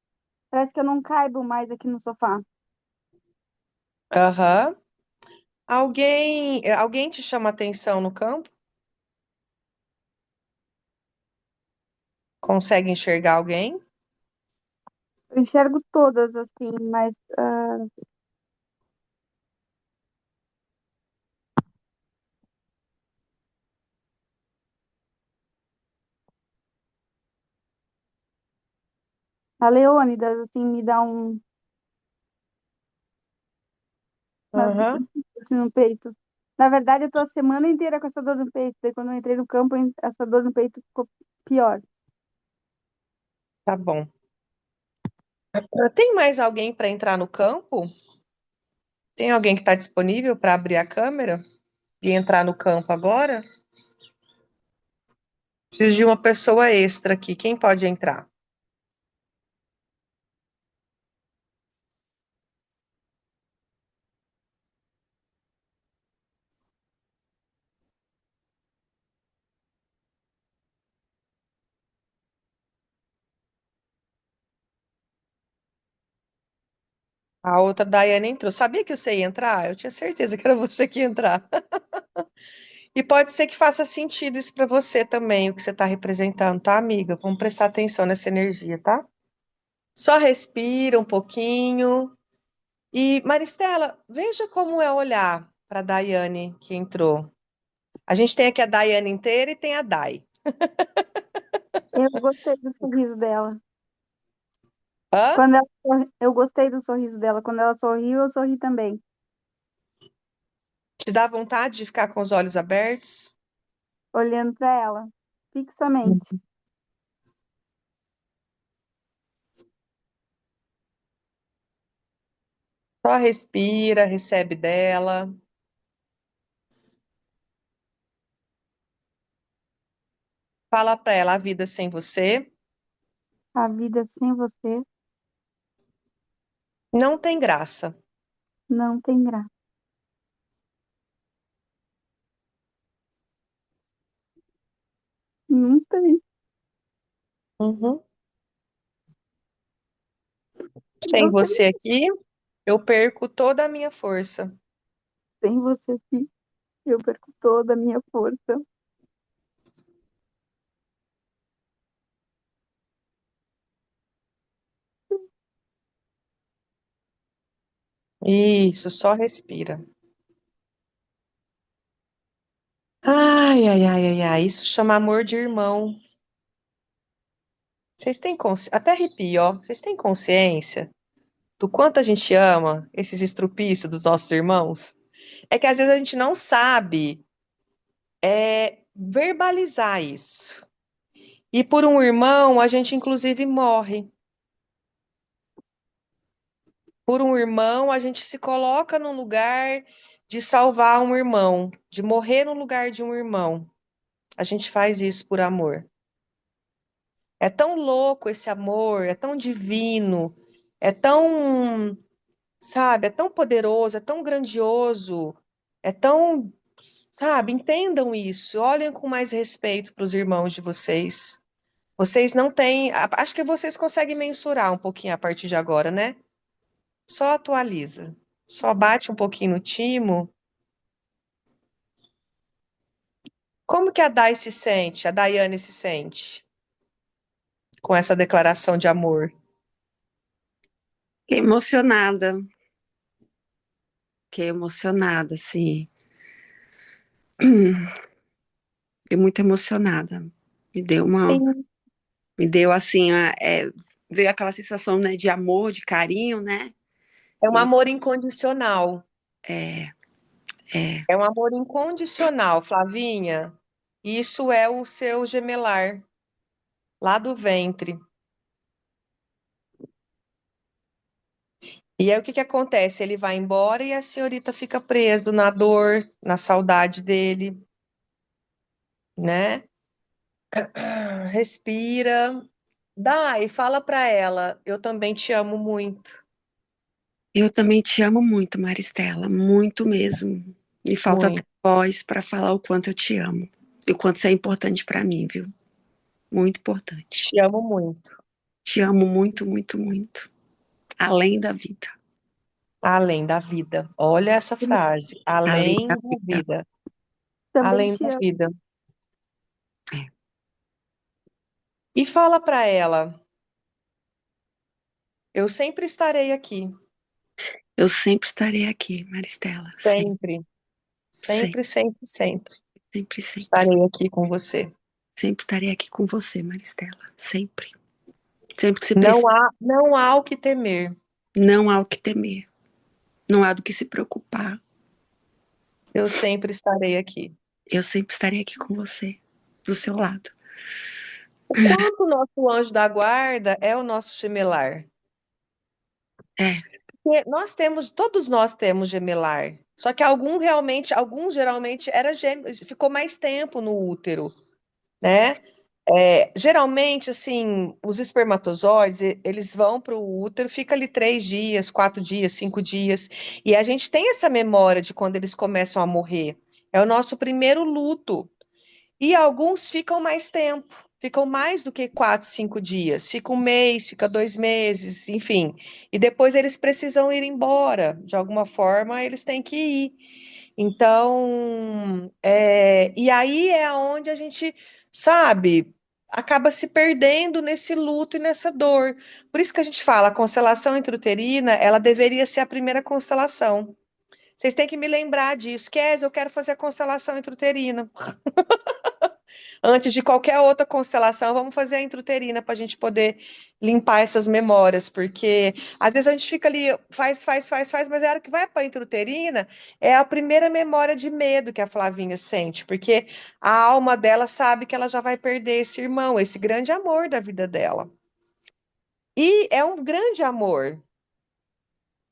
S7: parece que eu não caibo mais aqui no sofá.
S1: Aham. Alguém te chama atenção no campo? Consegue enxergar alguém?
S7: Eu enxergo todas assim, mas a Leônidas assim me dá uma
S1: Aham.
S7: assim, no peito. Na verdade, eu tô a semana inteira com essa dor no peito. Daí quando eu entrei no campo, essa dor no peito ficou pior.
S1: Tá bom. Tem mais alguém para entrar no campo? Tem alguém que está disponível para abrir a câmera e entrar no campo agora? Preciso de uma pessoa extra aqui. Quem pode entrar? A outra Daiane entrou. Sabia que você ia entrar? Eu tinha certeza que era você que ia entrar. E pode ser que faça sentido isso para você também, o que você está representando, tá, amiga? Vamos prestar atenção nessa energia, tá? Só respira um pouquinho. E, Maristela, veja como é olhar para a Daiane que entrou. A gente tem aqui a Daiane inteira e tem a Dai.
S7: Eu gostei do sorriso dela.
S1: Hã?
S7: Eu gostei do sorriso dela. Quando ela sorriu, eu sorri também.
S1: Te dá vontade de ficar com os olhos abertos?
S7: Olhando para ela, fixamente.
S1: Só respira, recebe dela. Fala para ela a vida sem você
S7: A vida sem você
S1: não tem graça.
S7: não tem graça. Não tem.
S1: Uhum. Sem
S7: Não tem.
S1: você aqui, eu perco toda a minha força.
S7: Sem você aqui, eu perco toda a minha força.
S1: Isso, só respira. Ai, ai, ai, ai, ai, isso chama amor de irmão. Vocês têm consciência, até arrepio, ó. Vocês têm consciência do quanto a gente ama esses estrupícios dos nossos irmãos? É que às vezes a gente não sabe verbalizar isso. E por um irmão, a gente inclusive morre. Por um irmão, a gente se coloca no lugar de salvar um irmão, de morrer no lugar de um irmão. A gente faz isso por amor. É tão louco esse amor, é tão divino, é tão, sabe, é tão poderoso, é tão grandioso, é tão, sabe, entendam isso, olhem com mais respeito para os irmãos de vocês. Vocês não têm, acho que vocês conseguem mensurar um pouquinho a partir de agora, né? Só atualiza, só bate um pouquinho no timo. Como que a Dai se sente, a Daiane se sente com essa declaração de amor?
S8: Emocionada, fiquei emocionada, assim. Fiquei muito emocionada. Me deu uma,
S1: Sim,
S8: me deu assim, veio aquela sensação, né, de amor, de carinho, né?
S1: é um
S8: E
S1: amor incondicional.
S8: é, é,
S1: É um amor incondicional, Flavinha. Isso é o seu gemelar, lá do ventre. E aí o que que acontece? Ele vai embora e a senhorita fica preso na dor, na saudade dele, né? Respira. Dai, fala pra ela, eu também te amo muito,
S8: eu também te amo muito, Maristela, muito mesmo. Me falta até
S1: muito.
S8: voz para falar o quanto eu te amo e o quanto você é importante para mim, viu? Muito importante.
S1: Te amo muito.
S8: Te amo muito, muito, muito. Além da vida.
S1: Além da vida. Olha essa frase.
S8: Além
S1: Além
S8: da
S1: da
S8: vida.
S1: vida.
S7: Também
S1: Além
S7: te
S1: da
S7: amo.
S1: vida.
S8: É.
S1: E fala pra ela, eu sempre estarei aqui.
S8: Eu sempre estarei aqui, Maristela. Sempre,
S1: Sempre.
S8: sempre,
S1: Sempre, sempre, sempre.
S8: sempre, sempre.
S1: Estarei aqui com você.
S8: Sempre estarei aqui com você, Maristela. Sempre. Sempre que se
S1: Não
S8: precisa.
S1: há, não há o que temer.
S8: Não há o que temer. Não há do que se preocupar.
S1: Eu sempre estarei aqui.
S8: Eu sempre estarei aqui com você, do seu lado.
S1: O quanto o nosso anjo da guarda é o nosso gemelar.
S8: É,
S1: Porque todos nós temos gemelar. Só que alguns geralmente ficou mais tempo no útero, né? Geralmente, assim, os espermatozoides, eles vão para o útero, fica ali 3 dias, 4 dias, 5 dias, e a gente tem essa memória de quando eles começam a morrer. É o nosso primeiro luto. E alguns ficam mais tempo, ficam mais do que 4, 5 dias. Fica um mês, fica 2 meses, enfim. E depois eles precisam ir embora. De alguma forma, eles têm que ir. Então, e aí é onde a gente, sabe, acaba se perdendo nesse luto e nessa dor. Por isso que a gente fala, a constelação intrauterina, ela deveria ser a primeira constelação. Vocês têm que me lembrar disso. Kézia, eu quero fazer a constelação intrauterina. Antes de qualquer outra constelação, vamos fazer a intrauterina para a gente poder limpar essas memórias, porque às vezes a gente fica ali, faz, mas a hora que vai para a intrauterina, é a primeira memória de medo que a Flavinha sente, porque a alma dela sabe que ela já vai perder esse irmão, esse grande amor da vida dela. E é um grande amor,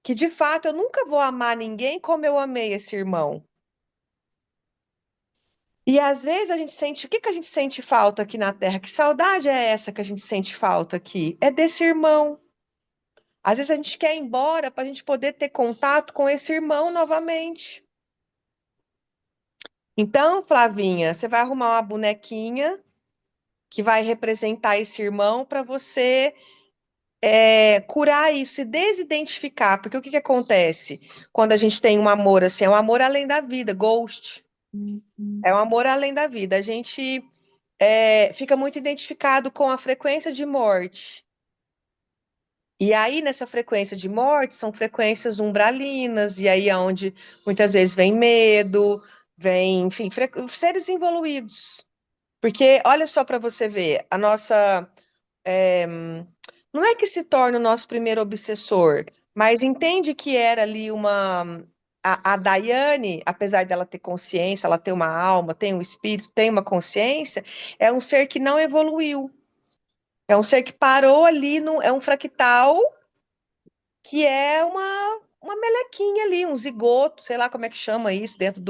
S1: que de fato eu nunca vou amar ninguém como eu amei esse irmão. E às vezes a gente sente, o que que a gente sente falta aqui na Terra? Que saudade é essa que a gente sente falta aqui? É desse irmão. Às vezes a gente quer ir embora para a gente poder ter contato com esse irmão novamente. Então, Flavinha, você vai arrumar uma bonequinha que vai representar esse irmão para você curar isso e desidentificar. Porque o que que acontece quando a gente tem um amor assim? É um amor além da vida, ghost. É um amor além da vida. A gente fica muito identificado com a frequência de morte. E aí, nessa frequência de morte, são frequências umbralinas, e aí é onde muitas vezes vem medo, vem, enfim, seres evoluídos. Porque, olha só para você ver, a nossa. é, não é que se torna o nosso primeiro obsessor, mas entende que era ali uma. A Daiane, apesar dela ter consciência, ela ter uma alma, tem um espírito, tem uma consciência, é um ser que não evoluiu. É um ser que parou ali, é um fractal que é uma melequinha ali, um zigoto, sei lá como é que chama isso, dentro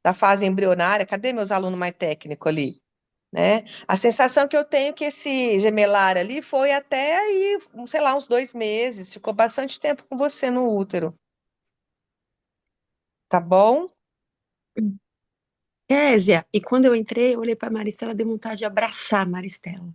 S1: da fase embrionária. Cadê meus alunos mais técnicos ali? Né? A sensação que eu tenho é que esse gemelar ali foi até aí, sei lá, uns 2 meses, ficou bastante tempo com você no útero. Tá bom?
S8: Késia, e quando eu entrei, eu olhei para Maristela, dei vontade de abraçar a Maristela.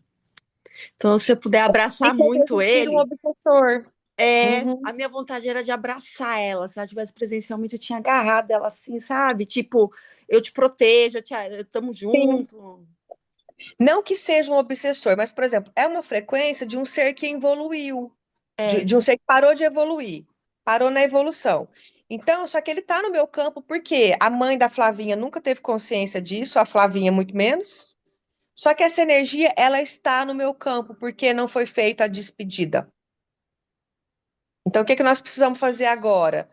S8: Então, se eu puder
S1: E
S8: abraçar
S1: que às
S8: muito
S1: vezes vira um
S8: ele,
S1: obsessor.
S8: a
S1: Uhum.
S8: minha vontade era de abraçar ela. Se ela tivesse presencialmente, eu tinha agarrado ela assim, sabe? Tipo, eu te protejo, tamo
S1: Sim.
S8: junto.
S1: Não que seja um obsessor, mas, por exemplo, é uma frequência de um ser que evoluiu.
S8: É,
S1: De um ser que parou de evoluir, parou na evolução. Então, só que ele está no meu campo porque a mãe da Flavinha nunca teve consciência disso, a Flavinha muito menos. Só que essa energia, ela está no meu campo porque não foi feita a despedida. Então, o que que nós precisamos fazer agora,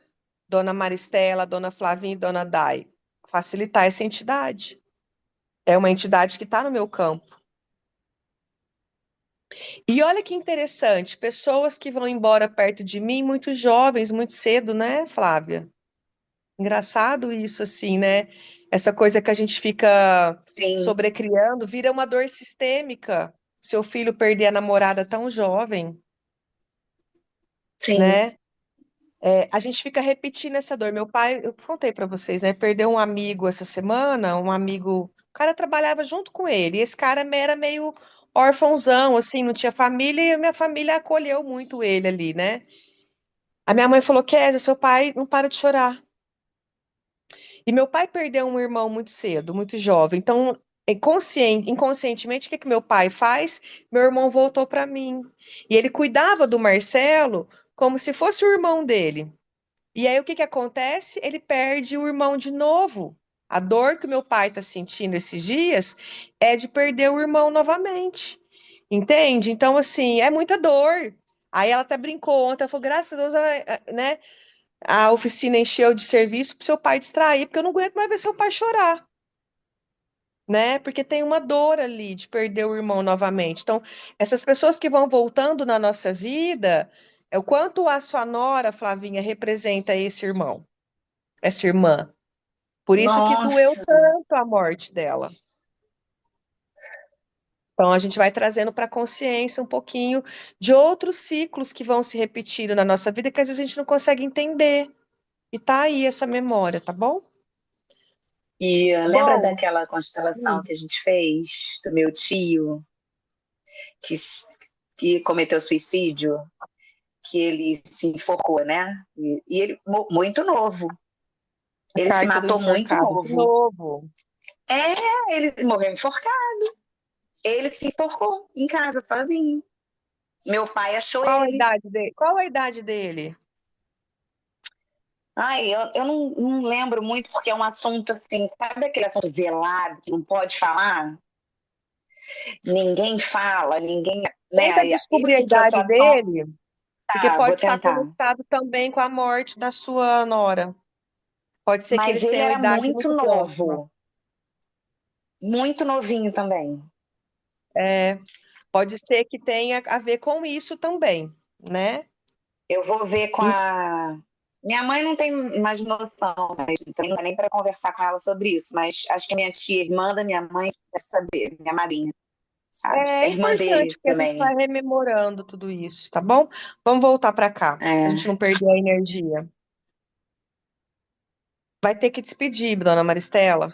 S1: Dona Maristela, Dona Flavinha e Dona Dai? Facilitar essa entidade. É uma entidade que está no meu campo. E olha que interessante, pessoas que vão embora perto de mim, muito jovens, muito cedo, né, Flávia? Engraçado isso, assim, né? Essa coisa que a gente fica
S3: Sim,
S1: sobrecriando, vira uma dor sistêmica. Seu filho perder a namorada tão jovem,
S3: sim.
S1: né? A gente fica repetindo essa dor. Meu pai, eu contei para vocês, né? Perdeu um amigo essa semana, um amigo. O cara trabalhava junto com ele. E esse cara era meio órfãozão, assim, não tinha família, e a minha família acolheu muito ele ali, né? A minha mãe falou: Kézia, seu pai não para de chorar. E meu pai perdeu um irmão muito cedo, muito jovem. Então, inconscientemente, o que que meu pai faz? Meu irmão voltou para mim. E ele cuidava do Marcelo como se fosse o irmão dele. E aí, o que que acontece? Ele perde o irmão de novo. A dor que meu pai está sentindo esses dias é de perder o irmão novamente. Entende? Então, assim, é muita dor. Aí ela até brincou ontem, ela falou, graças a Deus, né? A oficina encheu de serviço para seu pai distrair, porque eu não aguento mais ver seu pai chorar, né? Porque tem uma dor ali de perder o irmão novamente. Então, essas pessoas que vão voltando na nossa vida, é o quanto a sua nora, Flavinha, representa esse irmão, essa irmã. Por isso que doeu
S3: Nossa.
S1: tanto a morte dela. Então, a gente vai trazendo para a consciência um pouquinho de outros ciclos que vão se repetindo na nossa vida que às vezes a gente não consegue entender. E tá aí essa memória, tá bom?
S3: E lembra
S1: Bom,
S3: daquela constelação
S1: hum,
S3: que a gente fez do meu tio? que, que cometeu suicídio, que ele se enforcou, né? E ele muito novo. Ele se
S1: Cai todo
S3: matou muito
S1: enforcado de
S3: novo.
S1: novo.
S3: Ele morreu enforcado. Ele que se enforcou em casa, sozinho. Meu pai achou
S1: Qual a
S3: ele.
S1: idade dele? Qual a idade dele?
S3: Ai, eu não lembro muito, porque é um assunto assim, sabe aquele assunto velado, que não pode falar? Ninguém fala, ninguém,
S1: Tenta
S3: né? Eu
S1: descobrir a
S3: que trouxe
S1: idade
S3: à tona,
S1: dele, porque
S3: vou
S1: pode estar
S3: tentar.
S1: conectado também com a morte da sua nora. Pode ser que
S3: Mas
S1: eles
S3: ele
S1: tenham
S3: era
S1: idade
S3: muito
S1: muito próxima.
S3: muito novinho também.
S1: É, pode ser que tenha a ver com isso também, né?
S3: Eu vou ver com
S1: E-
S3: a. Minha mãe não tem mais noção, mas não dá nem para conversar com ela sobre isso, mas acho que a minha tia, irmã da minha mãe, deve saber, minha madrinha, sabe?
S1: É
S3: É irmã dele
S1: importante que a gente
S3: também.
S1: vai rememorando tudo isso, tá bom? Vamos voltar para cá, pra
S3: É.
S1: gente não perder a energia. Vai ter que despedir, dona Maristela.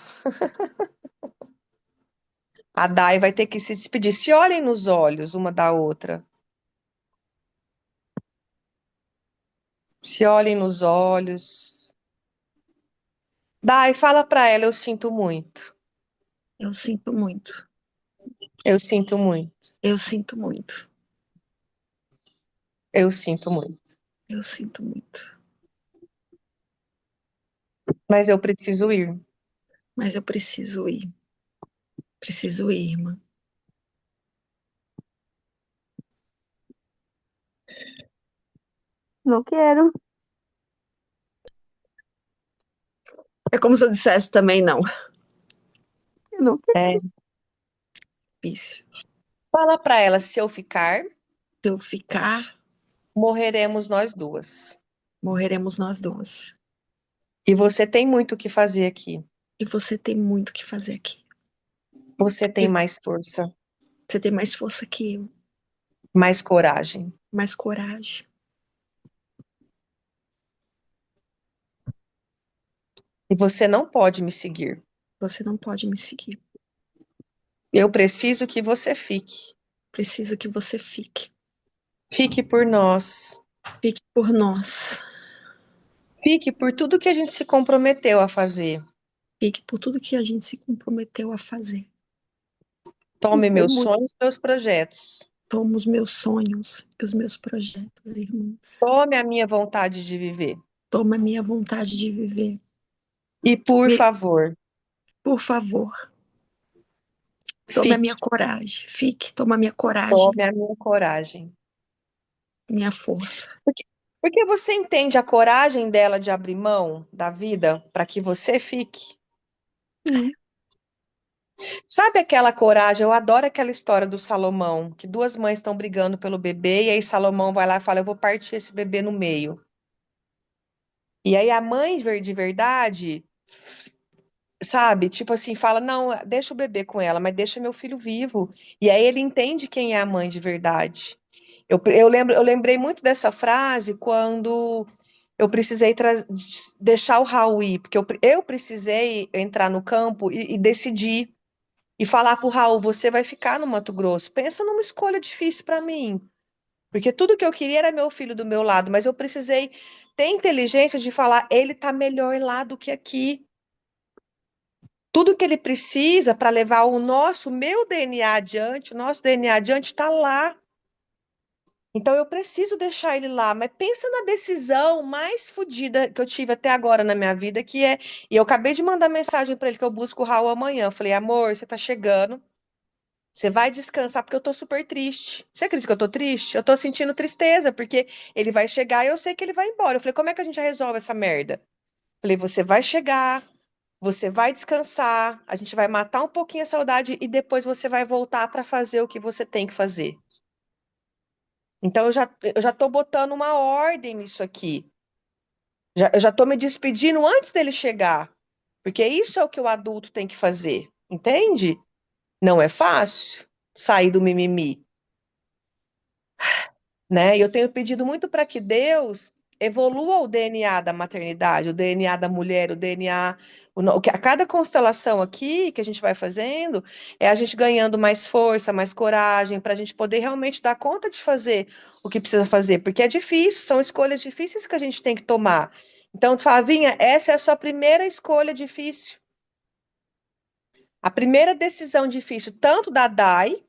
S1: A Dai vai ter que se despedir. Se olhem nos olhos uma da outra. Se olhem nos olhos. Dai, fala para ela, eu sinto muito.
S8: Eu sinto muito.
S1: Eu sinto muito.
S8: Eu sinto muito.
S1: Eu sinto muito.
S8: Eu sinto muito.
S1: Mas eu preciso ir.
S8: Mas eu preciso ir. Preciso ir, irmã.
S7: Não quero.
S8: É como se eu dissesse também não.
S7: Eu não quero.
S1: É.
S8: Difícil.
S1: Fala para ela, se eu ficar,
S8: Se eu ficar,
S1: morreremos nós duas.
S8: morreremos nós duas.
S1: E você tem muito o que fazer aqui.
S8: E você tem muito o que fazer aqui.
S1: Você tem
S8: E
S1: mais força,
S8: você tem mais força que eu,
S1: mais coragem.
S8: mais coragem.
S1: E você não pode me seguir.
S8: Você não pode me seguir.
S1: Eu preciso que você fique.
S8: Preciso que você fique.
S1: Fique por nós.
S8: Fique por nós.
S1: Fique por tudo que a gente se comprometeu a fazer.
S8: Fique por tudo que a gente se comprometeu a fazer.
S1: Tome meus
S8: Toma,
S1: sonhos, meus projetos.
S8: toma os meus sonhos e os meus projetos, irmãs.
S1: Tome a minha vontade de viver.
S8: Toma a minha vontade de viver.
S1: E por
S8: Me-
S1: favor,
S8: Por favor, tome a minha
S1: fique.
S8: coragem. Fique, toma a minha coragem,
S1: Tome a minha coragem.
S8: minha força.
S1: Porque você entende a coragem dela de abrir mão da vida para que você fique?
S8: É.
S1: Sabe aquela coragem? Eu adoro aquela história do Salomão, que duas mães estão brigando pelo bebê, e aí Salomão vai lá e fala: Eu vou partir esse bebê no meio. E aí a mãe de verdade, sabe, tipo assim, fala: Não, deixa o bebê com ela, mas deixa meu filho vivo. E aí ele entende quem é a mãe de verdade. Eu lembrei muito dessa frase quando eu precisei deixar o Raul ir, porque eu precisei entrar no campo e decidir. E falar pro Raul, você vai ficar no Mato Grosso. Pensa numa escolha difícil para mim. Porque tudo que eu queria era meu filho do meu lado, mas eu precisei ter inteligência de falar, ele tá melhor lá do que aqui. Tudo que ele precisa para levar meu DNA adiante, o nosso DNA adiante, está lá. Então eu preciso deixar ele lá, mas pensa na decisão mais fodida que eu tive até agora na minha vida, que é, e eu acabei de mandar mensagem para ele que eu busco o Raul amanhã. Eu falei, amor, você tá chegando. Você vai descansar porque eu tô super triste. Você acredita que eu tô triste? Eu tô sentindo tristeza porque ele vai chegar e eu sei que ele vai embora. Eu falei, como é que a gente resolve essa merda? Eu falei, você vai chegar, você vai descansar, a gente vai matar um pouquinho a saudade e depois você vai voltar para fazer o que você tem que fazer. Então eu já tô botando uma ordem nisso aqui. Eu já tô me despedindo antes dele chegar. Porque isso é o que o adulto tem que fazer. Entende? Não é fácil sair do mimimi. Né? E eu tenho pedido muito para que Deus evolua o DNA da maternidade, o DNA da mulher, o DNA, a cada constelação aqui que a gente vai fazendo, é a gente ganhando mais força, mais coragem, para a gente poder realmente dar conta de fazer o que precisa fazer, porque é difícil, são escolhas difíceis que a gente tem que tomar. Então, Flavinha, essa é a sua primeira escolha difícil. A primeira decisão difícil, tanto da Dai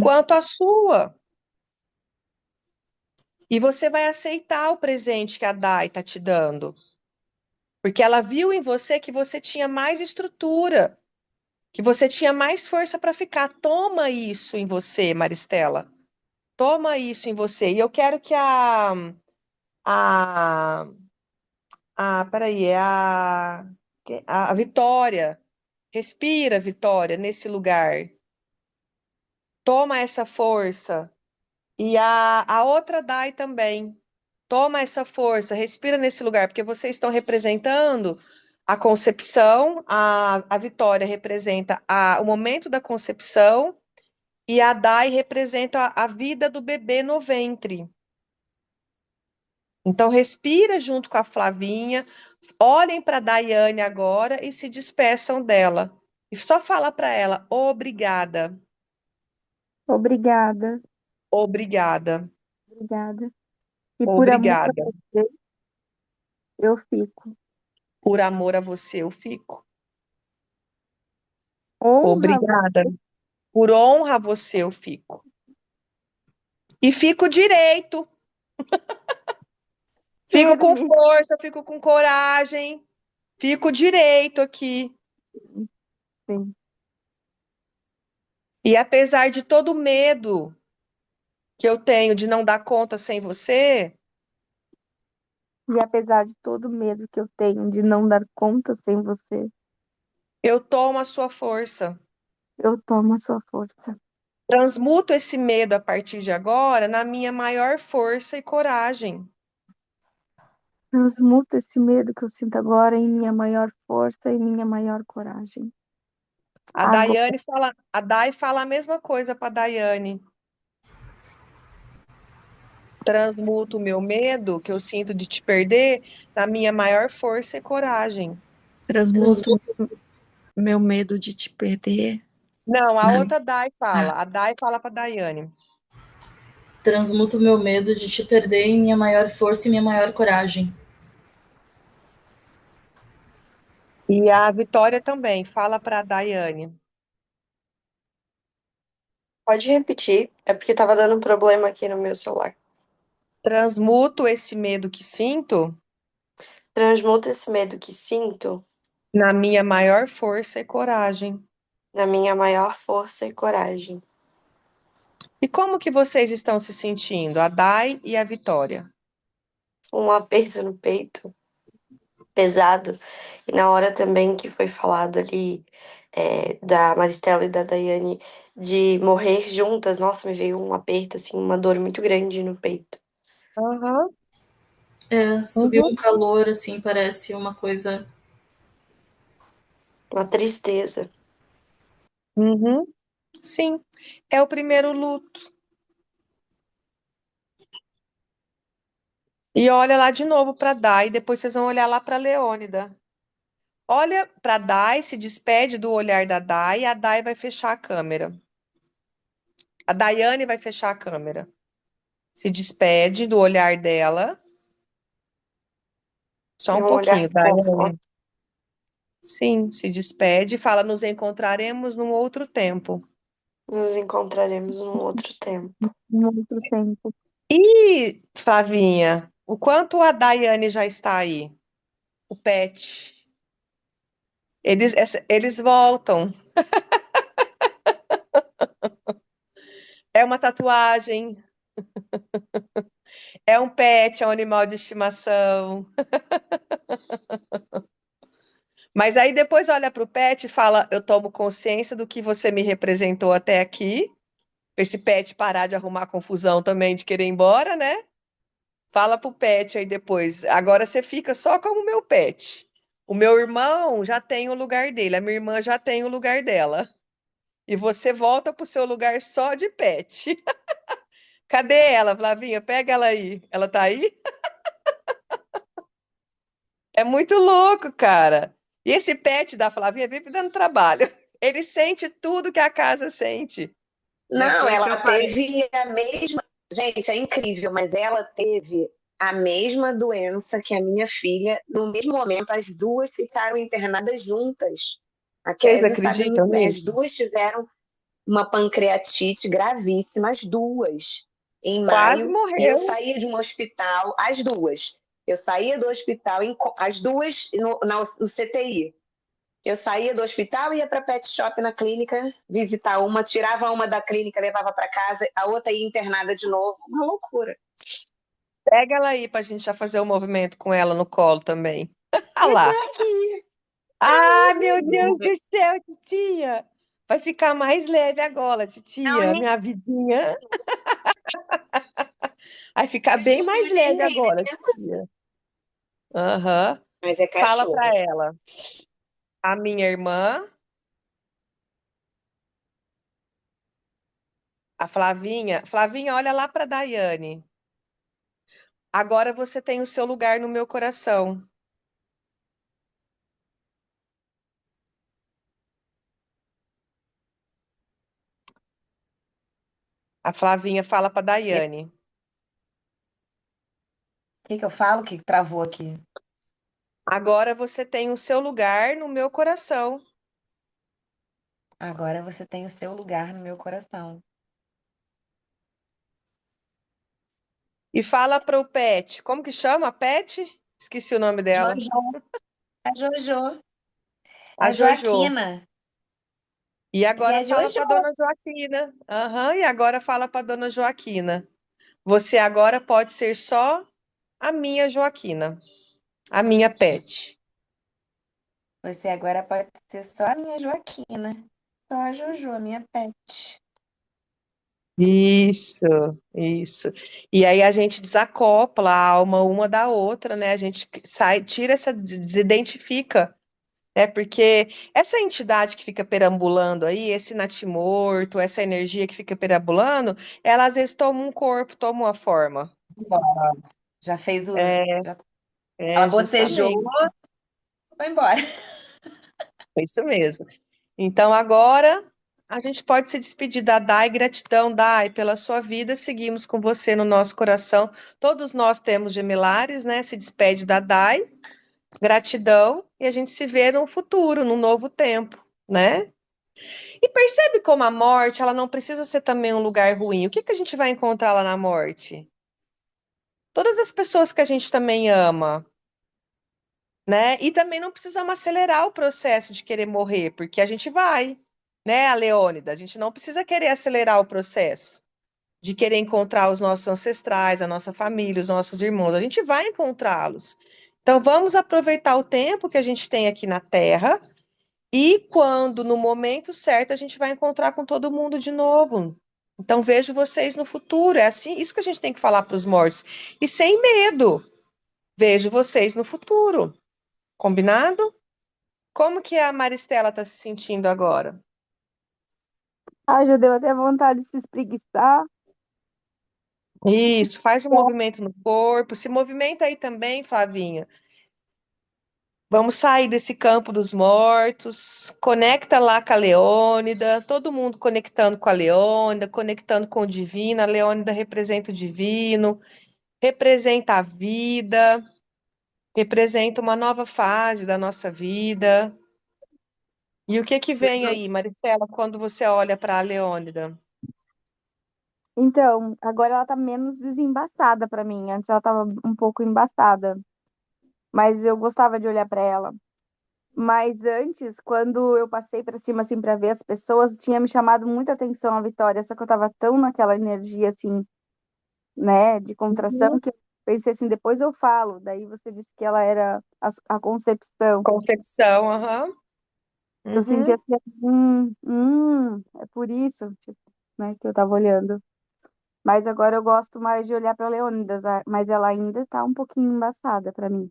S1: quanto a sua. E você vai aceitar o presente que a Dai está te dando. Porque ela viu em você que você tinha mais estrutura, que você tinha mais força para ficar. Toma isso em você, Maristela. Toma isso em você. E eu quero que a, peraí, a Vitória, respira, Vitória, nesse lugar. Toma essa força. E a outra Dai também. Toma essa força, respira nesse lugar, porque vocês estão representando a concepção, a Vitória representa o momento da concepção e a Dai representa a vida do bebê no ventre. Então, respira junto com a Flavinha, olhem para a Daiane agora e se despeçam dela. E só fala para ela, obrigada,
S7: Obrigada,
S1: obrigada,
S7: obrigada. E por amor a
S1: obrigada.
S7: você, eu fico.
S1: Por amor a você, eu fico.
S7: Honra
S1: Obrigada. Por honra a você, eu fico. E fico direito. Fico com
S7: firme.
S1: força, fico com coragem. Fico direito aqui.
S7: Sim.
S1: E apesar de todo o medo que eu tenho de não dar conta sem você,
S7: E apesar de todo o medo que eu tenho de não dar conta sem você,
S1: eu tomo a sua força.
S7: eu tomo a sua força.
S1: Transmuto esse medo a partir de agora na minha maior força e coragem.
S7: Transmuto esse medo que eu sinto agora em minha maior força e minha maior coragem.
S1: A
S7: Agora,
S1: Daiane fala, a Dai fala a mesma coisa para a Daiane. Transmuto o meu medo que eu sinto de te perder na minha maior força e coragem.
S8: Transmuto meu medo de te perder.
S1: Não, a
S8: na-
S1: outra Dai fala. A Dai fala para Daiane.
S2: Transmuto meu medo de te perder em minha maior força e minha maior coragem.
S1: E a Vitória também fala para a Daiane.
S9: Pode repetir, é porque tava dando um problema aqui no meu celular.
S1: Transmuto esse medo que sinto
S9: Transmuto esse medo que sinto
S1: na minha maior força e coragem.
S9: na minha maior força e coragem.
S1: E como que vocês estão se sentindo, a Dai e a Vitória?
S9: Um aperto no peito, pesado. E na hora também que foi falado ali da Maristela e da Daiane de morrer juntas, nossa, me veio um aperto, assim, uma dor muito grande no peito.
S1: Uhum.
S2: Subiu um calor, assim, parece uma coisa.
S9: Uma tristeza.
S1: Uhum. Sim, é o primeiro luto. E olha lá de novo para Dai, depois vocês vão olhar lá para Leônida. Olha para Dai, se despede do olhar da Dai, e a Dai vai fechar a câmera. A Daiane vai fechar a câmera. Se despede do olhar dela. Só
S9: É
S1: um
S9: um olhar
S1: pouquinho,
S9: fofo.
S1: Daiane. Sim, se despede e fala: nos encontraremos num outro tempo.
S9: Nos encontraremos num outro tempo.
S7: um outro tempo.
S1: E, Flavinha, o quanto a Daiane já está aí? O pet. Eles voltam. É uma tatuagem. É um pet, é um animal de estimação. Mas aí depois olha para o pet e fala: eu tomo consciência do que você me representou até aqui. Pra esse pet parar de arrumar confusão também, de querer ir embora, né? Fala pro pet aí depois. Agora você fica só como meu pet. O meu irmão já tem o lugar dele, a minha irmã já tem o lugar dela. E você volta pro seu lugar só de pet. Cadê ela, Flavinha? Pega ela aí. Ela tá aí? É muito louco, cara. E esse pet da Flavinha vive dando trabalho. Ele sente tudo que a casa sente.
S3: Não,
S5: Depois que
S3: ela
S5: eu parei.
S3: teve a mesma. Gente, é incrível, mas ela teve a mesma doença que a minha filha. No mesmo momento, as duas ficaram internadas juntas. A
S1: Vocês
S3: Kézia sabe
S1: acreditam
S3: muito bem, as
S1: nisso?
S3: duas tiveram uma pancreatite gravíssima, as duas, em
S1: Quase
S3: maio. E eu
S1: morreu.
S3: saía de um hospital, as duas. Eu saía do hospital, as duas no CTI. Eu saía do hospital, ia para pet shop na clínica, visitar uma, tirava uma da clínica, levava para casa, a outra ia internada de novo. Uma loucura.
S1: Pega ela aí pra gente já fazer o movimento com ela no colo também. Olha
S3: Eu tô
S1: lá.
S3: aqui.
S1: Ah, meu
S5: Vamos
S1: Deus
S5: ver.
S1: do céu, titia. Vai ficar mais leve agora, titia, minha vidinha. Vai ficar
S3: Eu
S1: bem
S3: sou
S1: mais
S3: nem
S1: leve
S3: lei,
S1: agora,
S3: né?
S1: titia. Aham.
S3: Mas é
S1: Fala pra
S3: cachorro.
S1: ela. A minha irmã, a Flavinha. Flavinha, olha lá pra Daiane. Agora você tem o seu lugar no meu coração. A Flavinha fala pra
S10: O
S1: Daiane.
S10: que eu falo? Que travou aqui?
S1: Agora você tem o seu lugar no meu coração.
S10: Agora você tem o seu lugar no meu coração.
S1: E fala pro Pet. Como que chama a Pet? Esqueci o nome dela.
S10: Jojo. É Jojo.
S1: A
S10: É
S1: Jojo.
S10: Joaquina.
S1: E
S10: E
S1: agora
S10: é
S1: fala para
S10: Jojo.
S1: dona Joaquina. Aham, e agora fala para dona Joaquina. Você agora pode ser só a minha Joaquina, a minha pet.
S10: Você agora pode ser só a minha Joaquina. Só a Jojo, a minha pet.
S1: Isso, isso. E aí a gente desacopla a alma uma da outra, né? A gente sai, tira essa, desidentifica, né? Porque essa entidade que fica perambulando aí, esse natimorto, essa energia que fica perambulando, ela às vezes toma um corpo, toma uma forma.
S10: Embora. Já fez o.
S1: É,
S10: já- Ela bocejou,
S1: justamente.
S10: foi embora.
S1: É isso mesmo. Então, agora a gente pode se despedir da Dai. Gratidão, Dai, pela sua vida. Seguimos com você no nosso coração. Todos nós temos gemelares, né? Se despede da Dai. Gratidão. E a gente se vê no futuro, num novo tempo, né? E percebe como a morte, ela não precisa ser também um lugar ruim. O que que a gente vai encontrar lá na morte? Todas as pessoas que a gente também ama, né? E também não precisamos acelerar o processo de querer morrer, porque a gente vai, né, a Leônida? A gente não precisa querer acelerar o processo de querer encontrar os nossos ancestrais, a nossa família, os nossos irmãos. A gente vai encontrá-los. Então, vamos aproveitar o tempo que a gente tem aqui na Terra e quando, no momento certo, a gente vai encontrar com todo mundo de novo. Então, vejo vocês no futuro. É assim, isso que a gente tem que falar para os mortos. E sem medo. Vejo vocês no futuro. Combinado? Como que a Maristela está se sentindo agora?
S7: Ai, já deu até vontade de se espreguiçar.
S1: Isso, faz um movimento no corpo. Se movimenta aí também, Flavinha. Vamos sair desse campo dos mortos. Conecta lá com a Leônida. Todo mundo conectando com a Leônida, conectando com o divino. A Leônida representa o divino, representa a vida, representa uma nova fase da nossa vida. E o que que
S5: Você
S1: vem
S5: não-
S1: aí, Maristela, quando você olha para a Leônida?
S7: Então, agora ela tá menos desembaçada pra mim. Antes ela tava um pouco embaçada, mas eu gostava de olhar pra ela. Mas antes, quando eu passei pra cima assim para ver as pessoas, tinha me chamado muita atenção a Vitória, só que eu tava tão naquela energia assim, né, de contração
S1: Uhum.
S7: que eu pensei assim, depois eu falo. Daí você disse que ela era a Concepção.
S1: Concepção, aham.
S7: Eu senti
S1: Uhum.
S7: assim, é por isso, tipo, né, que eu tava olhando. Mas agora eu gosto mais de olhar para Leônidas, mas ela ainda tá um pouquinho embaçada para mim.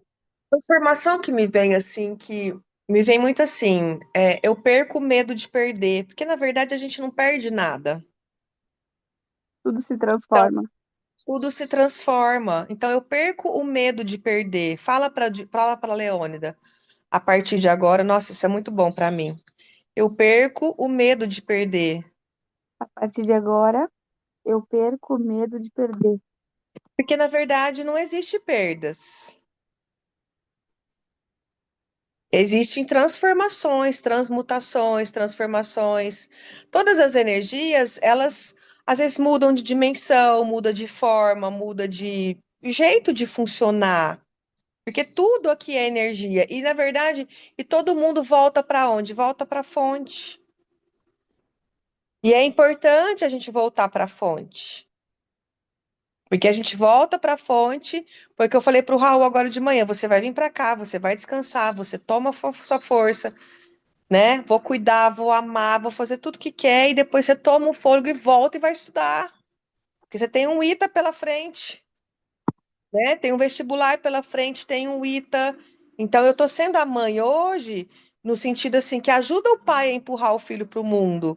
S1: A informação que me vem assim, que me vem muito assim, eu perco o medo de perder, porque na verdade a gente não perde nada.
S7: Tudo se
S1: Então,
S7: transforma.
S1: tudo se transforma. Então eu perco o medo de perder. Fala para Leônida. A partir de agora, nossa, isso é muito bom para mim. Eu perco o medo de perder.
S7: A partir de agora, eu perco o medo de perder.
S1: Porque na verdade não existe perdas. Existem transformações, transmutações, transformações. Todas as energias, elas às vezes mudam de dimensão, muda de forma, muda de jeito de funcionar. Porque tudo aqui é energia. E na verdade, e todo mundo volta para onde? Volta para a fonte. E é importante a gente voltar para a fonte. Porque a gente volta para a fonte, porque eu falei para o Raul agora de manhã, você vai vir para cá, você vai descansar, você toma sua força, né? Vou cuidar, vou amar, vou fazer tudo que quer, e depois você toma um fôlego e volta e vai estudar. Porque você tem um ITA pela frente, né? Tem um vestibular pela frente, tem um ITA. Então eu tô sendo a mãe hoje, no sentido assim, que ajuda o pai a empurrar o filho para o mundo,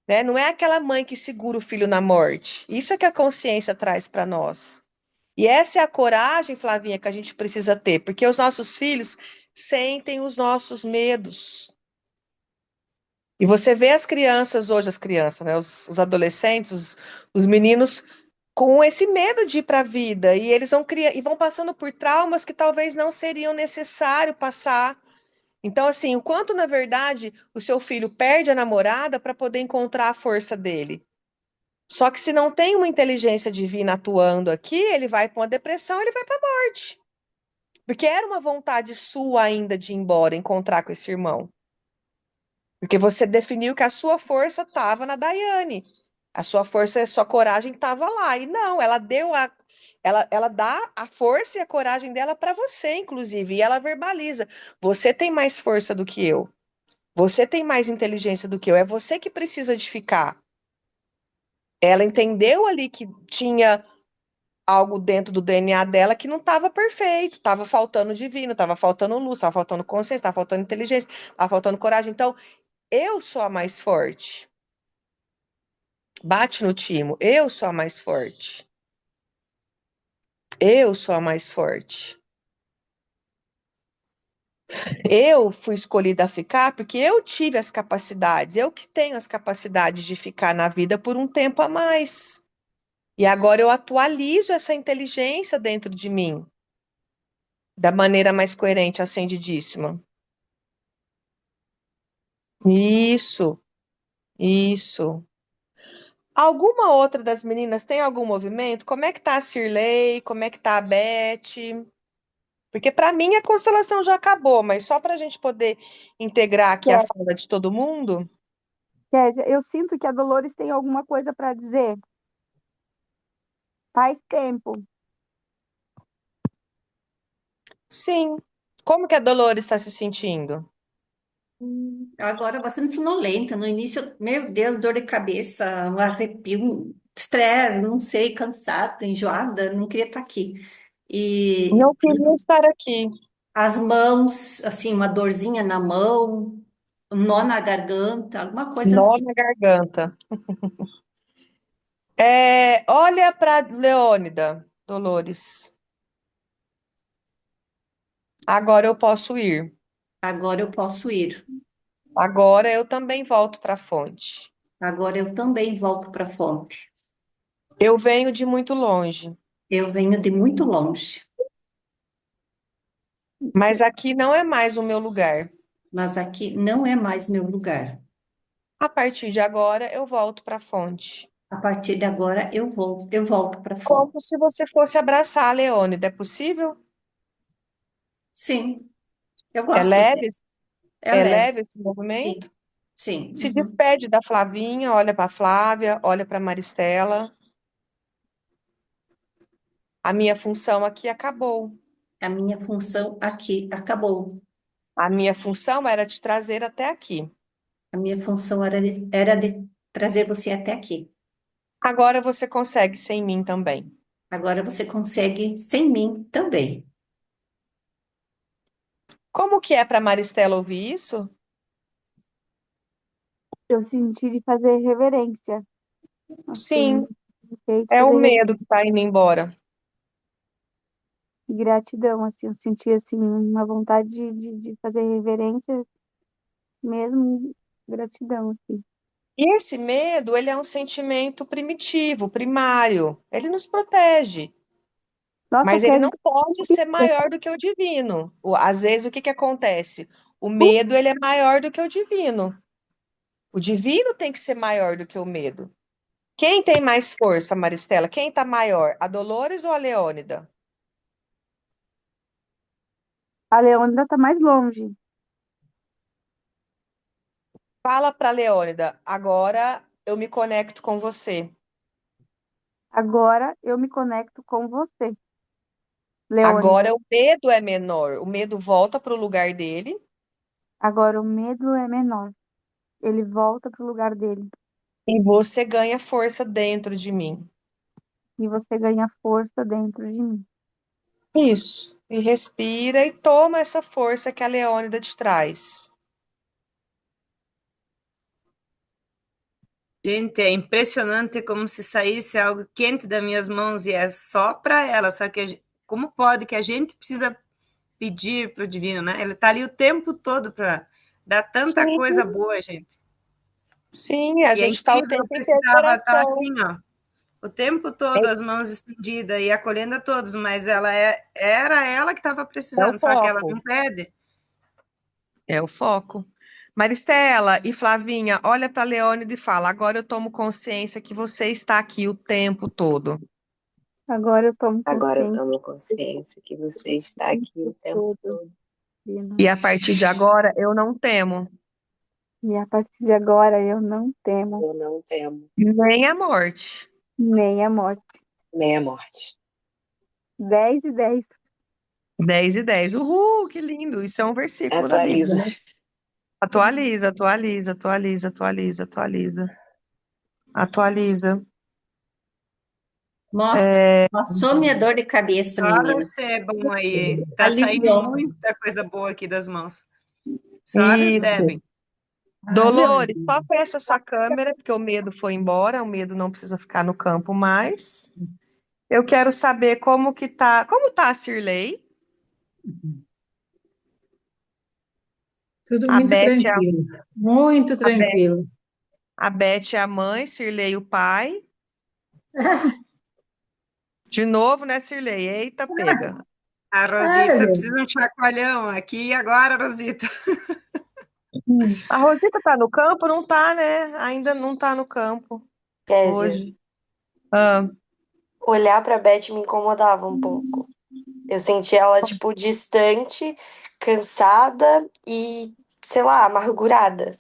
S1: né? Não é aquela mãe que segura o filho na morte. Isso é que a consciência traz para nós. E essa é a coragem, Flavinha, que a gente precisa ter, porque os nossos filhos sentem os nossos medos. E você vê as crianças hoje, as crianças, né, os adolescentes, os meninos com esse medo de ir para a vida, e eles vão passando por traumas que talvez não seriam necessário passar. Então, assim, o quanto, na verdade, o seu filho perde a namorada para poder encontrar a força dele. Só que se não tem uma inteligência divina atuando aqui, ele vai para uma depressão, ele vai para a morte. Porque era uma vontade sua ainda de ir embora, encontrar com esse irmão. Porque você definiu que a sua força estava na Daiane. A sua força, a sua coragem estava lá. E não, ela deu ela dá a força e a coragem dela para você, inclusive. E ela verbaliza: você tem mais força do que eu. Você tem mais inteligência do que eu. É você que precisa de ficar. Ela entendeu ali que tinha algo dentro do DNA dela que não estava perfeito, estava faltando divino, estava faltando luz, estava faltando consciência, estava faltando inteligência, estava faltando coragem. Então, eu sou a mais forte. Bate no timo, eu sou a mais forte. Eu sou a mais forte. Eu fui escolhida a ficar porque eu tive as capacidades, eu que tenho as capacidades de ficar na vida por um tempo a mais. E agora eu atualizo essa inteligência dentro de mim, da maneira mais coerente, acendidíssima. Isso, isso. Alguma outra das meninas tem algum movimento? Como é que tá a Cirlei? Como é que tá a Beth? Porque para mim a constelação já acabou, mas só para a gente poder integrar aqui a fala de todo mundo.
S7: Kézia, eu sinto que a Dolores tem alguma coisa para dizer. Faz tempo.
S1: Sim. Como que a Dolores está se sentindo?
S11: Agora bastante sonolenta. No início, meu Deus, dor de cabeça, um arrepio, um estresse, não sei, cansada, enjoada, não queria estar aqui. E
S1: Não queria estar aqui.
S11: as mãos, assim, uma dorzinha na mão, um nó na garganta, alguma coisa
S1: Nó
S11: assim.
S1: na garganta. Olha para Leônida, Dolores. Agora eu posso ir.
S11: Agora eu posso ir.
S1: Agora eu também volto para a fonte.
S11: Agora eu também volto para a fonte.
S1: Eu venho de muito longe,
S11: Eu venho de muito longe,
S1: mas aqui não é mais o meu lugar.
S11: mas aqui não é mais meu lugar.
S1: A partir de agora eu volto para a fonte.
S11: A partir de agora eu volto para a fonte.
S1: Como se você fosse abraçar a Leônida, é possível?
S11: Sim, eu
S1: É
S11: gosto
S1: leve?
S11: dele. É
S1: É
S11: leve.
S1: leve esse movimento?
S11: Sim, sim.
S1: Se
S11: Uhum.
S1: despede da Flavinha, olha para a Flávia, olha para a Maristela. A minha função aqui acabou.
S11: A minha função aqui acabou.
S1: A minha função era te trazer até aqui.
S11: A minha função era de trazer você até aqui.
S1: Agora você consegue sem mim também.
S11: Agora você consegue sem mim também.
S1: Como que é para Maristela ouvir isso?
S7: Eu senti de fazer reverência. Assim,
S1: Sim,
S7: Feito
S1: É o
S7: fazer
S1: medo que tá indo embora.
S7: gratidão, assim, eu senti, assim, uma vontade de fazer reverência mesmo, gratidão, assim.
S1: E esse medo, ele é um sentimento primitivo, primário. Ele nos protege,
S7: Nossa,
S1: mas ele
S7: quero
S1: não pode ser maior do que o divino. Às vezes, o que que acontece? O medo, ele é maior do que o divino. O divino tem que ser maior do que o medo. Quem tem mais força, Maristela? Quem está maior, a Dolores ou a Leônida?
S7: a Leônida tá mais longe.
S1: Fala para Leônida, agora eu me conecto com você.
S7: Agora eu me conecto com você,
S1: Agora
S7: Leônida.
S1: o medo é menor, o medo volta para o lugar dele
S7: Agora o medo é menor. Ele volta pro lugar dele.
S1: e você ganha força dentro de mim.
S7: E você ganha força dentro de mim.
S1: Isso. E respira e toma essa força que a Leônida te traz.
S5: Gente, é impressionante como se saísse algo quente das minhas mãos e é só para ela. Só que como pode que a gente precisa pedir para o divino, né? Ele está ali o tempo todo para dar tanta
S1: Sim,
S5: coisa boa, gente.
S1: sim, a
S5: E é
S1: gente está o
S5: incrível, eu
S1: tempo inteiro em
S5: precisava estar
S1: oração.
S5: assim, ó, o tempo todo, as mãos estendidas e acolhendo a todos, mas era ela que estava
S1: É o
S5: precisando, só que ela
S1: foco.
S5: não pede.
S1: É o foco. Maristela e Flavinha, olha para a Leônida e fala: agora eu tomo consciência que você está aqui o tempo todo.
S7: Agora eu tomo
S3: Agora eu
S7: consciência
S3: tomo consciência que você está aqui o
S7: de
S3: tempo
S7: tudo,
S3: todo.
S7: Dina.
S1: E a partir de agora eu não temo
S7: E a partir de agora eu não temo
S3: Eu não temo
S1: nem a morte.
S7: nem a morte.
S3: nem a morte.
S7: 10 e 10.
S1: 10 e 10. Uhul, que lindo! Isso é um versículo da Bíblia,
S3: Atualiza.
S1: né? Atualiza, atualiza, atualiza, atualiza, atualiza. Atualiza.
S11: Nossa, passou minha dor de cabeça,
S5: Só
S11: menina.
S5: recebam aí. Tá saindo
S11: Aliviou.
S5: muita coisa boa aqui das mãos. Só
S1: Isso.
S5: recebem.
S1: Dolores, só fecha essa câmera, porque o medo foi embora, o medo não precisa ficar no campo mais. Eu quero saber como tá a Cirlei?
S12: Tudo
S1: A
S12: muito
S1: Beth é
S12: tranquilo, muito
S1: a Beth,
S12: tranquilo.
S1: a Beth é a mãe, Cirlei o pai. De novo, né, Cirlei? Eita, pega.
S5: A
S12: Ai, meu
S5: Rosita
S12: Deus.
S5: precisa de um chacoalhão aqui e agora, Rosita.
S1: A Rosita tá no campo? Não tá, né? Ainda não tá no campo
S9: Kézia,
S1: hoje. Ah,
S9: olhar pra Beth me incomodava um pouco. Eu senti ela, tipo, distante, cansada e, sei lá, amargurada.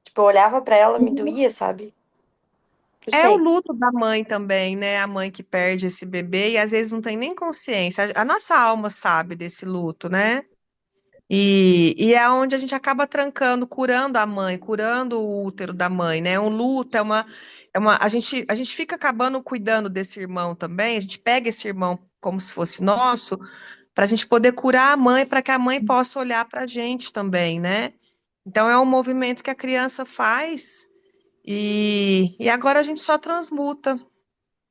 S9: Tipo, eu olhava pra ela, me doía, sabe? Não
S1: é o
S9: sei.
S1: luto da mãe também, né? A mãe que perde esse bebê e às vezes não tem nem consciência. A nossa alma sabe desse luto, né? E é onde a gente acaba trancando, curando a mãe, curando o útero da mãe, né? Um luto, a gente fica acabando cuidando desse irmão também, a gente pega esse irmão como se fosse nosso, para a gente poder curar a mãe, para que a mãe possa olhar para a gente também, né? Então é um movimento que a criança faz e agora a gente só transmuta,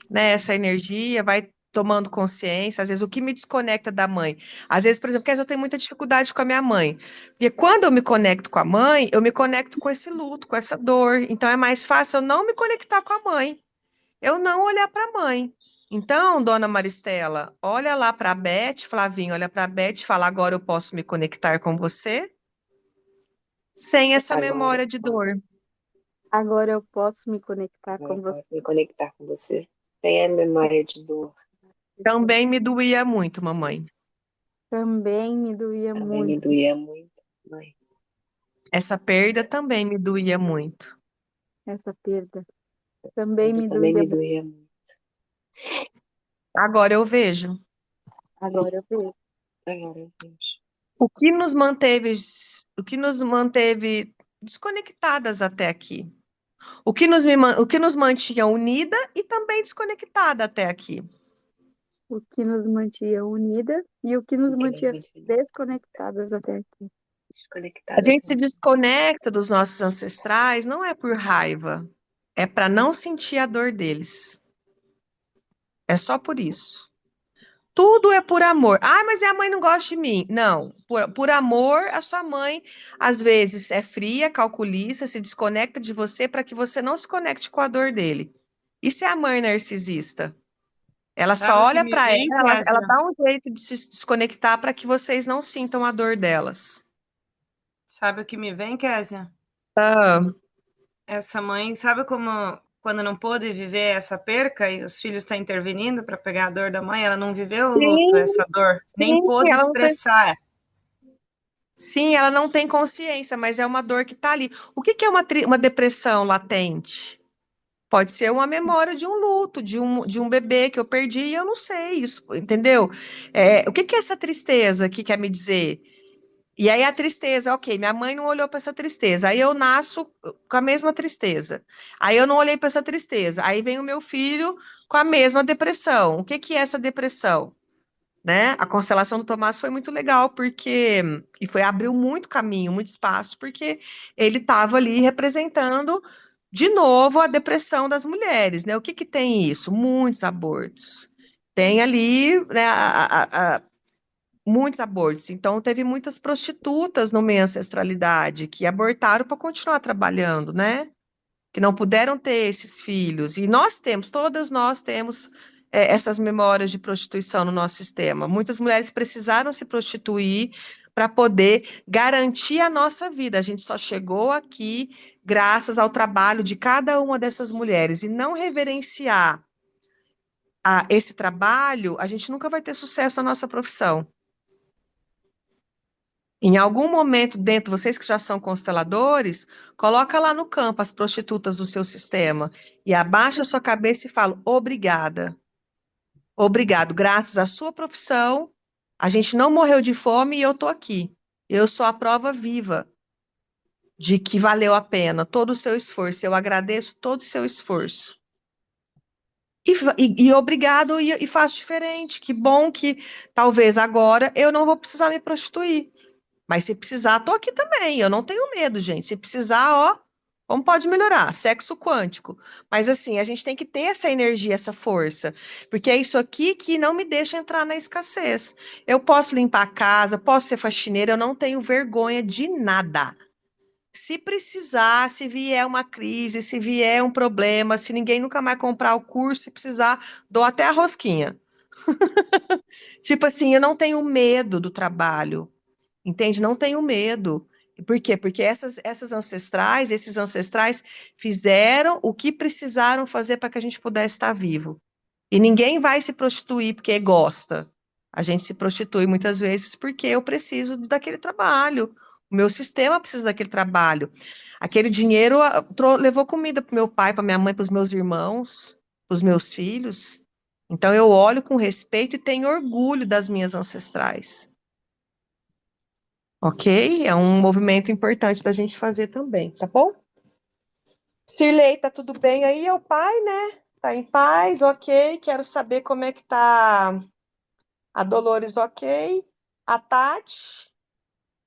S1: né, essa energia, vai tomando consciência, às vezes o que me desconecta da mãe. Às vezes, por exemplo, porque eu tenho muita dificuldade com a minha mãe. Porque quando eu me conecto com a mãe, eu me conecto com esse luto, com essa dor. Então é mais fácil eu não me conectar com a mãe, eu não olhar para a mãe. Então, dona Maristela, olha lá para a Beth, Flavinho, olha para a Beth e fala: agora eu posso me conectar com você sem essa
S3: Agora,
S1: memória de dor.
S7: Agora eu posso me conectar
S3: agora
S7: com
S3: eu
S7: você.
S3: posso me conectar com você. Sem a memória de dor.
S1: Também me doía muito, mamãe.
S7: Também me doía
S3: Também me
S7: muito
S3: doía muito, mãe.
S1: Essa perda também me doía muito.
S7: essa perda. Também
S3: Ele
S7: me
S3: também
S7: doía
S3: me
S7: muito.
S3: doía muito.
S1: Agora eu vejo.
S7: Agora eu vejo.
S3: Agora eu vejo.
S1: O que nos manteve, o que nos manteve desconectadas até aqui? O que nos mantinha unida e também desconectada até aqui?
S7: O que nos mantinha unidas e o que nos
S3: O que nos
S7: mantinha
S3: mantinha
S7: desconectadas até aqui.
S1: A
S3: desconectadas.
S1: gente se desconecta dos nossos ancestrais não é por raiva, é para não sentir a dor deles. É só por isso. Tudo é por amor. Ah, mas minha mãe não gosta de mim. Não, por amor, a sua mãe às vezes é fria, calculista, se desconecta de você para que você não se conecte com a dor dele. Isso é a mãe narcisista. Ela
S5: Sabe
S1: só
S5: o que
S1: olha
S5: me
S1: para
S5: vem,
S1: ela
S5: Kézia?
S1: dá um jeito de se desconectar para que vocês não sintam a dor delas.
S5: Sabe o que me vem, Kézia?
S1: Ah,
S5: Essa mãe, sabe como quando não pôde viver essa perca e os filhos estão intervindo para pegar a dor da mãe, ela não viveu o luto,
S1: sim,
S5: essa dor, nem
S1: sim,
S5: pôde
S1: ela não tem,
S5: expressar.
S1: sim, ela não tem consciência, mas é uma dor que está ali. O que que é uma depressão latente? Pode ser uma memória de um luto, de um bebê que eu perdi e eu não sei isso, entendeu? O que que é essa tristeza que quer me dizer? E aí a tristeza, ok, minha mãe não olhou para essa tristeza, aí eu nasço com a mesma tristeza. Aí eu não olhei para essa tristeza, aí vem o meu filho com a mesma depressão. O que que é essa depressão? Né? A constelação do Tomás foi muito legal porque abriu muito caminho, muito espaço, porque ele estava ali representando de novo a depressão das mulheres, né? O que que tem isso? Muitos abortos. Tem ali, né, muitos abortos. Então, teve muitas prostitutas no meio ancestralidade que abortaram para continuar trabalhando, né? Que não puderam ter esses filhos. E nós temos, todas nós temos essas memórias de prostituição no nosso sistema. Muitas mulheres precisaram se prostituir para poder garantir a nossa vida. A gente só chegou aqui graças ao trabalho de cada uma dessas mulheres. E não reverenciar esse trabalho, a gente nunca vai ter sucesso na nossa profissão. Em algum momento dentro, vocês que já são consteladores, coloca lá no campo as prostitutas do seu sistema e abaixa a sua cabeça e fala: obrigada, obrigado, graças à sua profissão, a gente não morreu de fome e eu estou aqui. Eu sou a prova viva de que valeu a pena todo o seu esforço. Eu agradeço todo o seu esforço. E obrigado e faço diferente. Que bom que talvez agora eu não vou precisar me prostituir. Mas se precisar, tô aqui também. Eu não tenho medo, gente. Se precisar, ó, como pode melhorar? Sexo quântico. Mas assim, a gente tem que ter essa energia, essa força, porque é isso aqui que não me deixa entrar na escassez. Eu posso limpar a casa, posso ser faxineira, eu não tenho vergonha de nada. Se precisar, se vier uma crise, se vier um problema, se ninguém nunca mais comprar o curso, se precisar, dou até a rosquinha. Tipo assim, eu não tenho medo do trabalho. Entende? Não tenho medo. Por quê? Porque essas ancestrais, esses ancestrais fizeram o que precisaram fazer para que a gente pudesse estar vivo. E ninguém vai se prostituir porque gosta. A gente se prostitui muitas vezes porque eu preciso daquele trabalho. O meu sistema precisa daquele trabalho. Aquele dinheiro levou comida para meu pai, para minha mãe, para os meus irmãos, para os meus filhos. Então eu olho com respeito e tenho orgulho das minhas ancestrais. Ok? É um movimento importante da gente fazer também, tá bom? Sirlei, tá tudo bem aí? É o pai, né? Tá em paz, ok. Quero saber como é que tá a Dolores, ok. A Tati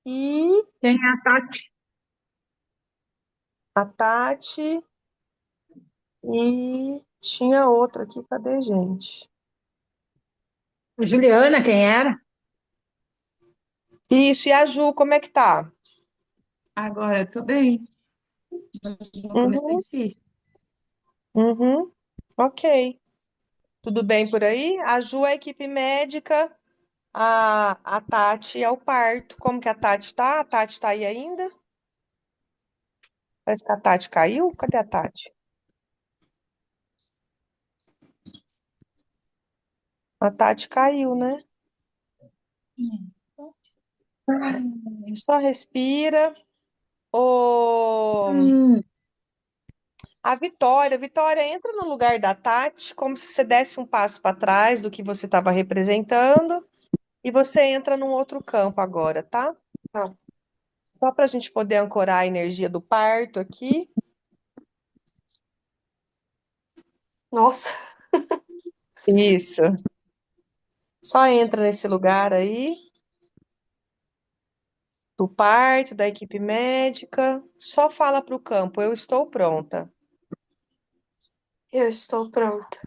S1: e
S6: Quem é a Tati?
S1: a Tati e tinha outra aqui, cadê, gente?
S6: Juliana, quem era?
S1: Isso, e a Ju, como é que tá?
S6: Agora, eu tô bem. No começo foi
S1: Uhum,
S6: difícil.
S1: uhum, ok. Tudo bem por aí? A Ju é a equipe médica, a Tati é o parto. Como que a Tati tá? A Tati tá aí ainda? Parece que a Tati caiu. Cadê a Tati? A Tati caiu, né? Só respira. Ô, Vitória, entra no lugar da Tati, como se você desse um passo para trás do que você estava representando, e você entra num outro campo agora, tá?
S9: Tá.
S1: Só para a gente poder ancorar a energia do parto aqui.
S9: Nossa,
S1: Isso. Só entra nesse lugar aí, do parto, da equipe médica. Só fala para o campo, eu estou pronta.
S9: eu estou pronta.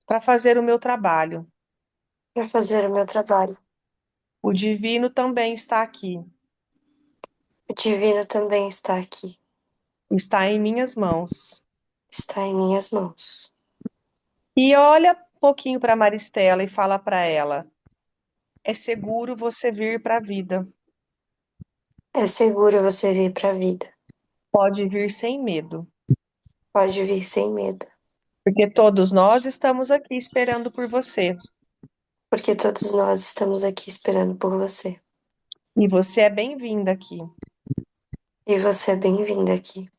S1: para fazer o meu trabalho.
S9: para fazer o meu trabalho.
S1: O divino também está aqui,
S9: O divino também está aqui,
S1: está em minhas mãos.
S9: está em minhas mãos.
S1: E olha um pouquinho para Maristela e fala para ela: é seguro você vir para a vida.
S9: É seguro você vir para a vida.
S1: Pode vir sem medo,
S9: Pode vir sem medo,
S1: porque todos nós estamos aqui esperando por você.
S9: porque todos nós estamos aqui esperando por você.
S1: E você é bem-vinda aqui.
S9: E você é bem-vinda aqui.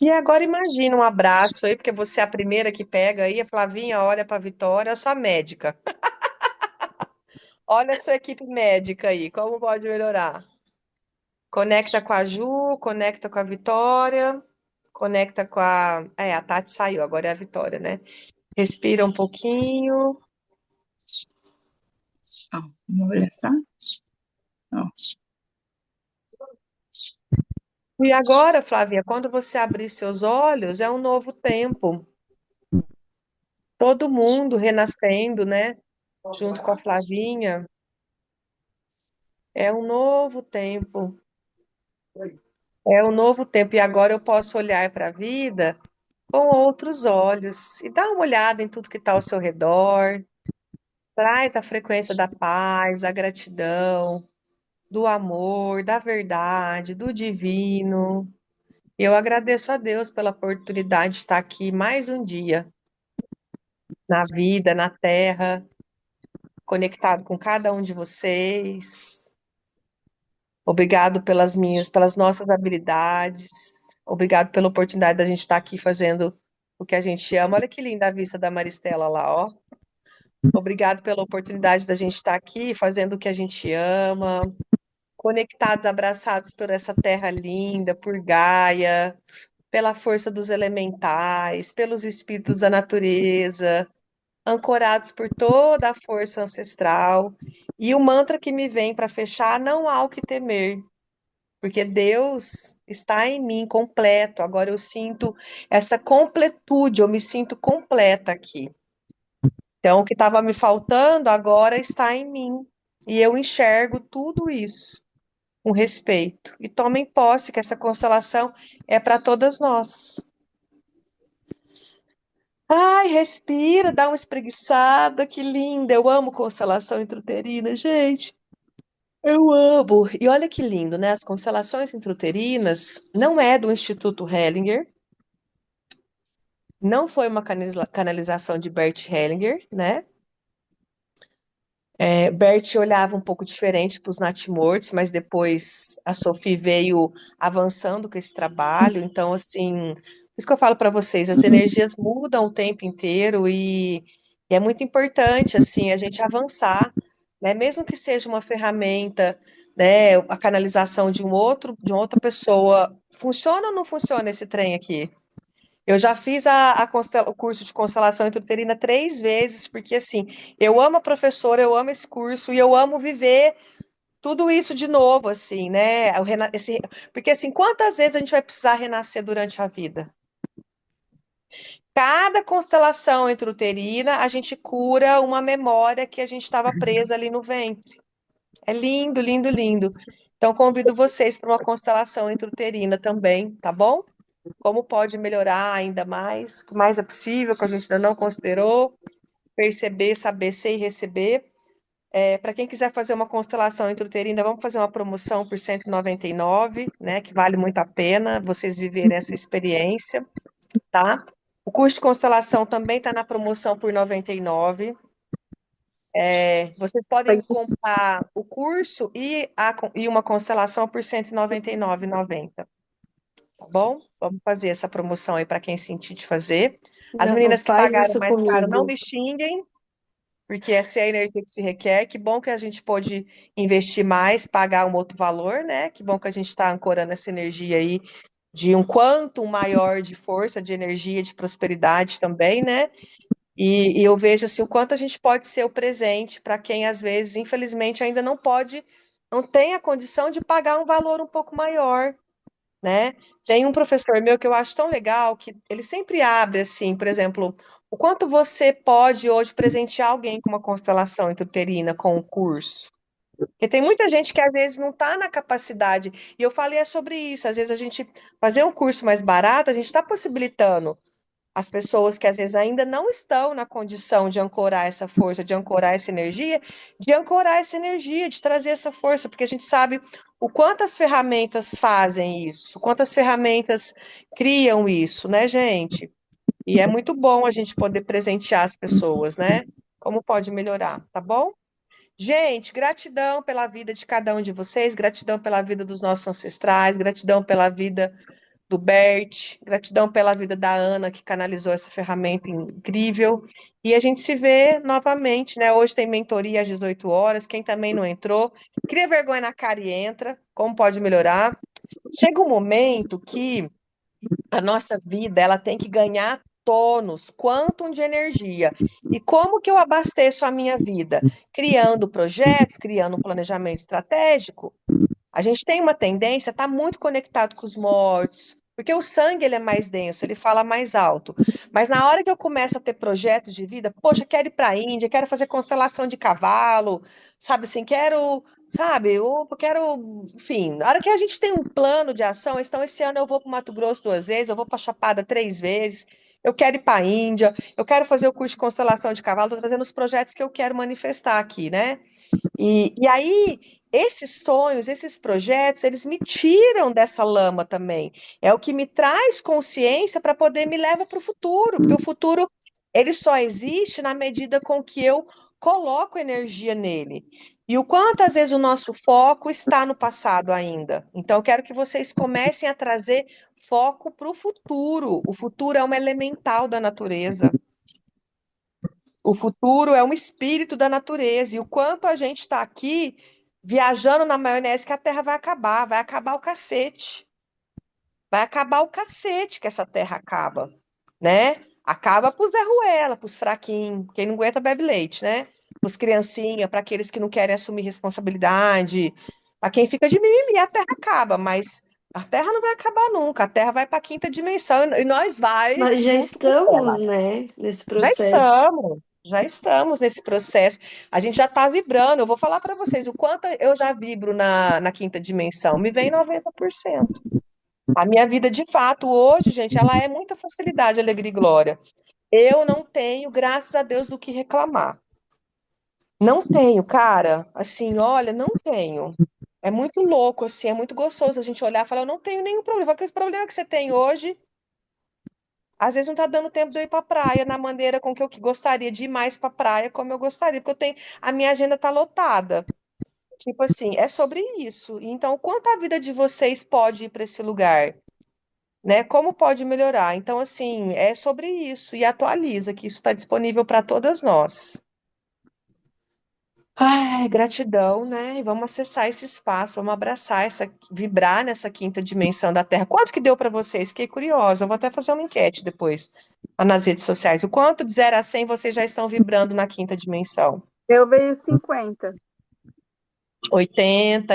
S1: E agora imagina um abraço aí, porque você é a primeira que pega aí, a Flavinha olha para a Vitória, a sua médica. Olha a sua equipe médica aí, como pode melhorar? Conecta com a Ju, conecta com a Vitória, conecta com a. É, a Tati saiu, agora é a Vitória, né? Respira um pouquinho.
S6: Ó, vamos olhar só. Ó,
S1: E agora, Flavinha, quando você abrir seus olhos, é um novo tempo. Todo mundo renascendo, né? Junto com a Flavinha. É um novo tempo. É um novo tempo. E agora eu posso olhar para a vida com outros olhos e dar uma olhada em tudo que está ao seu redor. Traz a frequência da paz, da gratidão, do amor, da verdade, do divino. Eu agradeço a Deus pela oportunidade de estar aqui mais um dia, na vida, na terra, conectado com cada um de vocês. Obrigado pelas nossas habilidades. Obrigado pela oportunidade da gente estar aqui fazendo o que a gente ama. Olha que linda a vista da Maristela lá, ó. Obrigado pela oportunidade da gente estar aqui fazendo o que a gente ama, conectados, abraçados por essa terra linda, por Gaia, pela força dos elementais, pelos espíritos da natureza, ancorados por toda a força ancestral. E o mantra que me vem para fechar: não há o que temer, porque Deus está em mim completo. Agora eu sinto essa completude, eu me sinto completa aqui. Então, o que estava me faltando agora está em mim. E eu enxergo tudo isso com respeito. E tomem posse que essa constelação é para todas nós. Ai, respira, dá uma espreguiçada, que linda. Eu amo constelação intrauterina, gente. Eu amo. E olha que lindo, né? As constelações intrauterinas não é do Instituto Hellinger, não foi uma canalização de Bert Hellinger, né? Bert olhava um pouco diferente para os natimortos, mas depois a Sophie veio avançando com esse trabalho. Então, assim, por isso que eu falo para vocês, as energias mudam o tempo inteiro e é muito importante, assim, a gente avançar, né? Mesmo que seja uma ferramenta, né? A canalização de de uma outra pessoa, funciona ou não funciona esse trem aqui? Eu já fiz o curso de constelação intrauterina 3 vezes, porque assim, eu amo a professora, eu amo esse curso e eu amo viver tudo isso de novo, assim, né? Porque assim, quantas vezes a gente vai precisar renascer durante a vida? Cada constelação intrauterina, a gente cura uma memória que a gente estava presa ali no ventre. É lindo, lindo, lindo. Então, convido vocês para uma constelação intrauterina também, tá bom? Como pode melhorar ainda mais, o que mais é possível, que a gente ainda não considerou, perceber, saber ser e receber. Para quem quiser fazer uma constelação intrauterina, vamos fazer uma promoção por 199, né, que vale muito a pena vocês viverem essa experiência, tá? O curso de constelação também está na promoção por 99. Vocês podem comprar o curso e uma constelação por R$ 199,90. Tá bom? Vamos fazer essa promoção aí para quem sentir de fazer. As
S9: Não
S1: meninas que
S9: faz
S1: pagaram
S9: isso
S1: mais caro, não
S9: comigo.
S1: me xinguem, porque essa é a energia que se requer. Que bom que a gente pôde investir mais, pagar um outro valor, né? Que bom que a gente está ancorando essa energia aí de um quantum maior de força, de energia, de prosperidade também, né? E eu vejo assim, o quanto a gente pode ser o presente para quem, às vezes, infelizmente, ainda não pode, não tem a condição de pagar um valor um pouco maior. né? Tem um professor meu que eu acho tão legal que ele sempre abre assim, por exemplo, o quanto você pode hoje presentear alguém com uma constelação intrauterina com o curso. Porque tem muita gente que às vezes não está na capacidade, e eu falei é sobre isso, às vezes a gente fazer um curso mais barato, a gente está possibilitando as pessoas que às vezes ainda não estão na condição de ancorar essa força, de ancorar essa energia, de ancorar essa energia, de trazer essa força, porque a gente sabe o quanto as ferramentas fazem isso, quantas ferramentas criam isso, né, gente? E é muito bom a gente poder presentear as pessoas, né? Como pode melhorar, tá bom? Gente, gratidão pela vida de cada um de vocês, gratidão pela vida dos nossos ancestrais, gratidão pela vida do Bert, gratidão pela vida da Ana, que canalizou essa ferramenta incrível. E a gente se vê novamente, né? Hoje tem mentoria às 18 horas. Quem também não entrou, cria vergonha na cara e entra. Como pode melhorar? Chega um momento que a nossa vida ela tem que ganhar tônus, quantum de energia. E como que eu abasteço a minha vida? Criando projetos, criando um planejamento estratégico. A gente tem uma tendência a estar muito conectado com os mortos, porque o sangue ele é mais denso, ele fala mais alto. Mas na hora que eu começo a ter projetos de vida, poxa, quero ir para a Índia, quero fazer constelação de cavalo, sabe assim, quero, sabe, eu quero, enfim, na hora que a gente tem um plano de ação, então esse ano eu vou para o Mato Grosso 2 vezes, eu vou para Chapada 3 vezes, eu quero ir para a Índia, eu quero fazer o curso de constelação de cavalo, estou trazendo os projetos que eu quero manifestar aqui, né? E aí, esses sonhos, esses projetos, eles me tiram dessa lama também. É o que me traz consciência para poder me levar para o futuro, porque o futuro ele só existe na medida com que eu coloco energia nele. E o quanto às vezes o nosso foco está no passado ainda. Então, eu quero que vocês comecem a trazer foco para o futuro. O futuro é uma elemental da natureza. O futuro é um espírito da natureza. E o quanto a gente está aqui viajando na maionese que a Terra vai acabar o cacete. Vai acabar o cacete que essa Terra acaba, né? Acaba para o Zé Ruela, para os fraquinhos, quem não aguenta bebe leite, né? Para os criancinhas, para aqueles que não querem assumir responsabilidade, para quem fica de mimimi, a Terra acaba, mas a Terra não vai acabar nunca, a Terra vai para a quinta dimensão e nós vai
S9: Nós já
S1: junto com
S9: estamos,
S1: ela.
S9: né, nesse
S1: Já
S9: processo.
S1: estamos, já estamos nesse processo. A gente já está vibrando. Eu vou falar para vocês o quanto eu já vibro na quinta dimensão. Me vem 90%. A minha vida, de fato, hoje, gente, ela é muita facilidade, alegria e glória. Eu não tenho, graças a Deus, do que reclamar. Não tenho, cara. Assim, olha, não tenho. É muito louco, assim, é muito gostoso a gente olhar e falar, eu não tenho nenhum problema. Porque esse problema que você tem hoje, às vezes não tá dando tempo de eu ir pra praia na maneira com que eu gostaria de ir mais pra praia, como eu gostaria, porque eu tenho, a minha agenda tá lotada. Tipo assim, é sobre isso. Então, o quanto a vida de vocês pode ir para esse lugar, né? Como pode melhorar? Então, assim, é sobre isso. E atualiza, que isso está disponível para todas nós. Ai, gratidão, né? E vamos acessar esse espaço, vamos abraçar vibrar nessa quinta dimensão da Terra. Quanto que deu para vocês? Fiquei curiosa. Eu vou até fazer uma enquete depois lá nas redes sociais. O quanto de 0 a 100 vocês já estão vibrando na quinta dimensão?
S7: Eu veio 50.
S1: 80,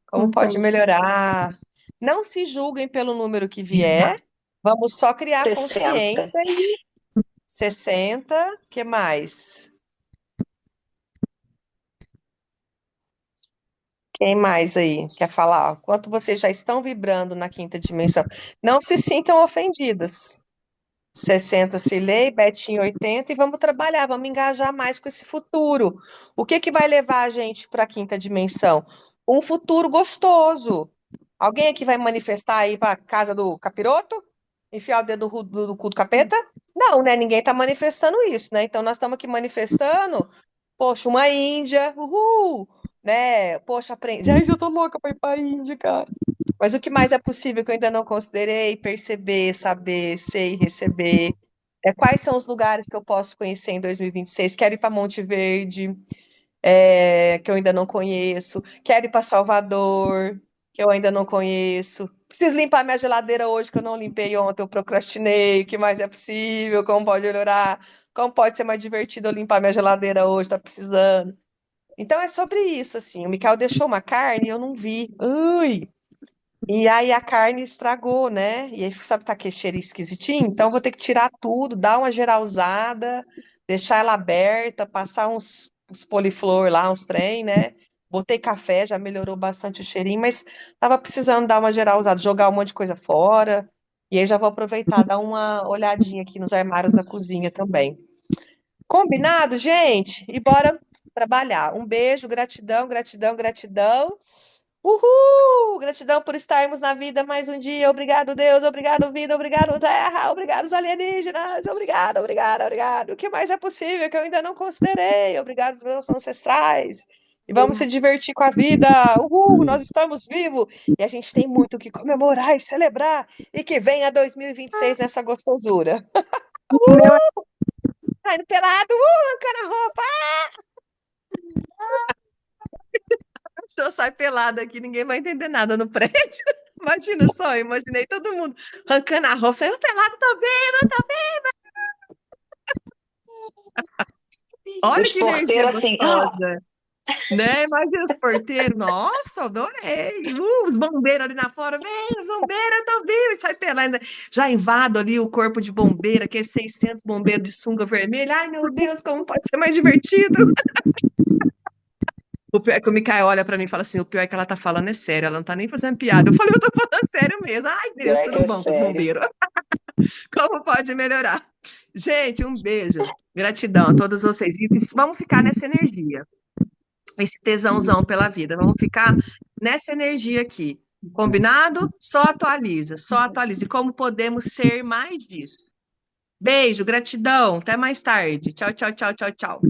S1: como pode
S7: 50.
S1: melhorar? Não se julguem pelo número que vier. Vamos só criar
S3: 60.
S1: consciência e 60, que mais? Quem mais aí quer falar? Quanto vocês já estão vibrando na quinta dimensão? Não se sintam ofendidas. 60 Cirlei, Betinho 80 e vamos trabalhar, vamos engajar mais com esse futuro. O que que vai levar a gente para a quinta dimensão? Um futuro gostoso. Alguém aqui vai manifestar aí para casa do capiroto? Enfiar o dedo do cu do capeta? Não, né? Ninguém está manifestando isso, né? Então nós estamos aqui manifestando, poxa, uma Índia, uhul, né? Poxa, aprende. Ai, eu tô louca para ir para a Índia, cara. Mas o que mais é possível que eu ainda não considerei? Perceber, saber, ser e receber. Quais são os lugares que eu posso conhecer em 2026? Quero ir para Monte Verde, que eu ainda não conheço. Quero ir para Salvador, que eu ainda não conheço. Preciso limpar minha geladeira hoje, que eu não limpei ontem, eu procrastinei. O que mais é possível? Como pode melhorar? Como pode ser mais divertido eu limpar minha geladeira hoje? Tá precisando. Então é sobre isso, assim. O Mikael deixou uma carne e eu não vi. Ui! E aí a carne estragou, né? E aí, sabe, tá aquele cheiro esquisitinho? Então, vou ter que tirar tudo, dar uma geralzada, deixar ela aberta, passar uns poliflor lá, uns trem, né? Botei café, já melhorou bastante o cheirinho, mas tava precisando dar uma geralzada, jogar um monte de coisa fora. E aí já vou aproveitar, dar uma olhadinha aqui nos armários da cozinha também. Combinado, gente? E bora trabalhar. Um beijo, gratidão, gratidão, gratidão. Uhul! Gratidão por estarmos na vida mais um dia. Obrigado, Deus. Obrigado, vida. Obrigado, Terra. Obrigado, os alienígenas. Obrigado, obrigado, obrigado. O que mais é possível que eu ainda não considerei? Obrigado, os meus ancestrais. E vamos se divertir com a vida. Uhul! Nós estamos vivos. E a gente tem muito o que comemorar e celebrar. E que venha 2026 nessa gostosura.
S7: O meu é
S1: Tá indo pelado. Arrancando a roupa. Se eu sair pelada aqui, ninguém vai entender nada no prédio. Imagina só, eu imaginei todo mundo arrancando a roupa, saiu pelado, tô vendo, tô vendo. Olha
S3: Os
S1: que energia
S3: porteiros assim,
S1: gostosa, né? Imagina os porteiros, nossa, adorei. Os bombeiros ali na fora, vem, os bombeiros, eu tô vivo, e sai pelando. Já invado ali o corpo de bombeiro, aqueles 600 bombeiros de sunga vermelha. Ai, meu Deus, como pode ser mais divertido? O pior é que o Mikael olha pra mim e fala assim: o pior é que ela tá falando é sério, ela não tá nem fazendo piada. Eu falei, eu tô falando sério mesmo. Ai, Deus,
S3: pior que
S1: tudo
S3: é
S1: bom com os
S3: sério.
S1: bombeiros. Como pode melhorar? Gente, um beijo. Gratidão a todos vocês. E vamos ficar nessa energia, esse tesãozão pela vida. Vamos ficar nessa energia aqui. Combinado? Só atualiza, só atualiza. E como podemos ser mais disso? Beijo, gratidão. Até mais tarde. Tchau, tchau, tchau, tchau, tchau.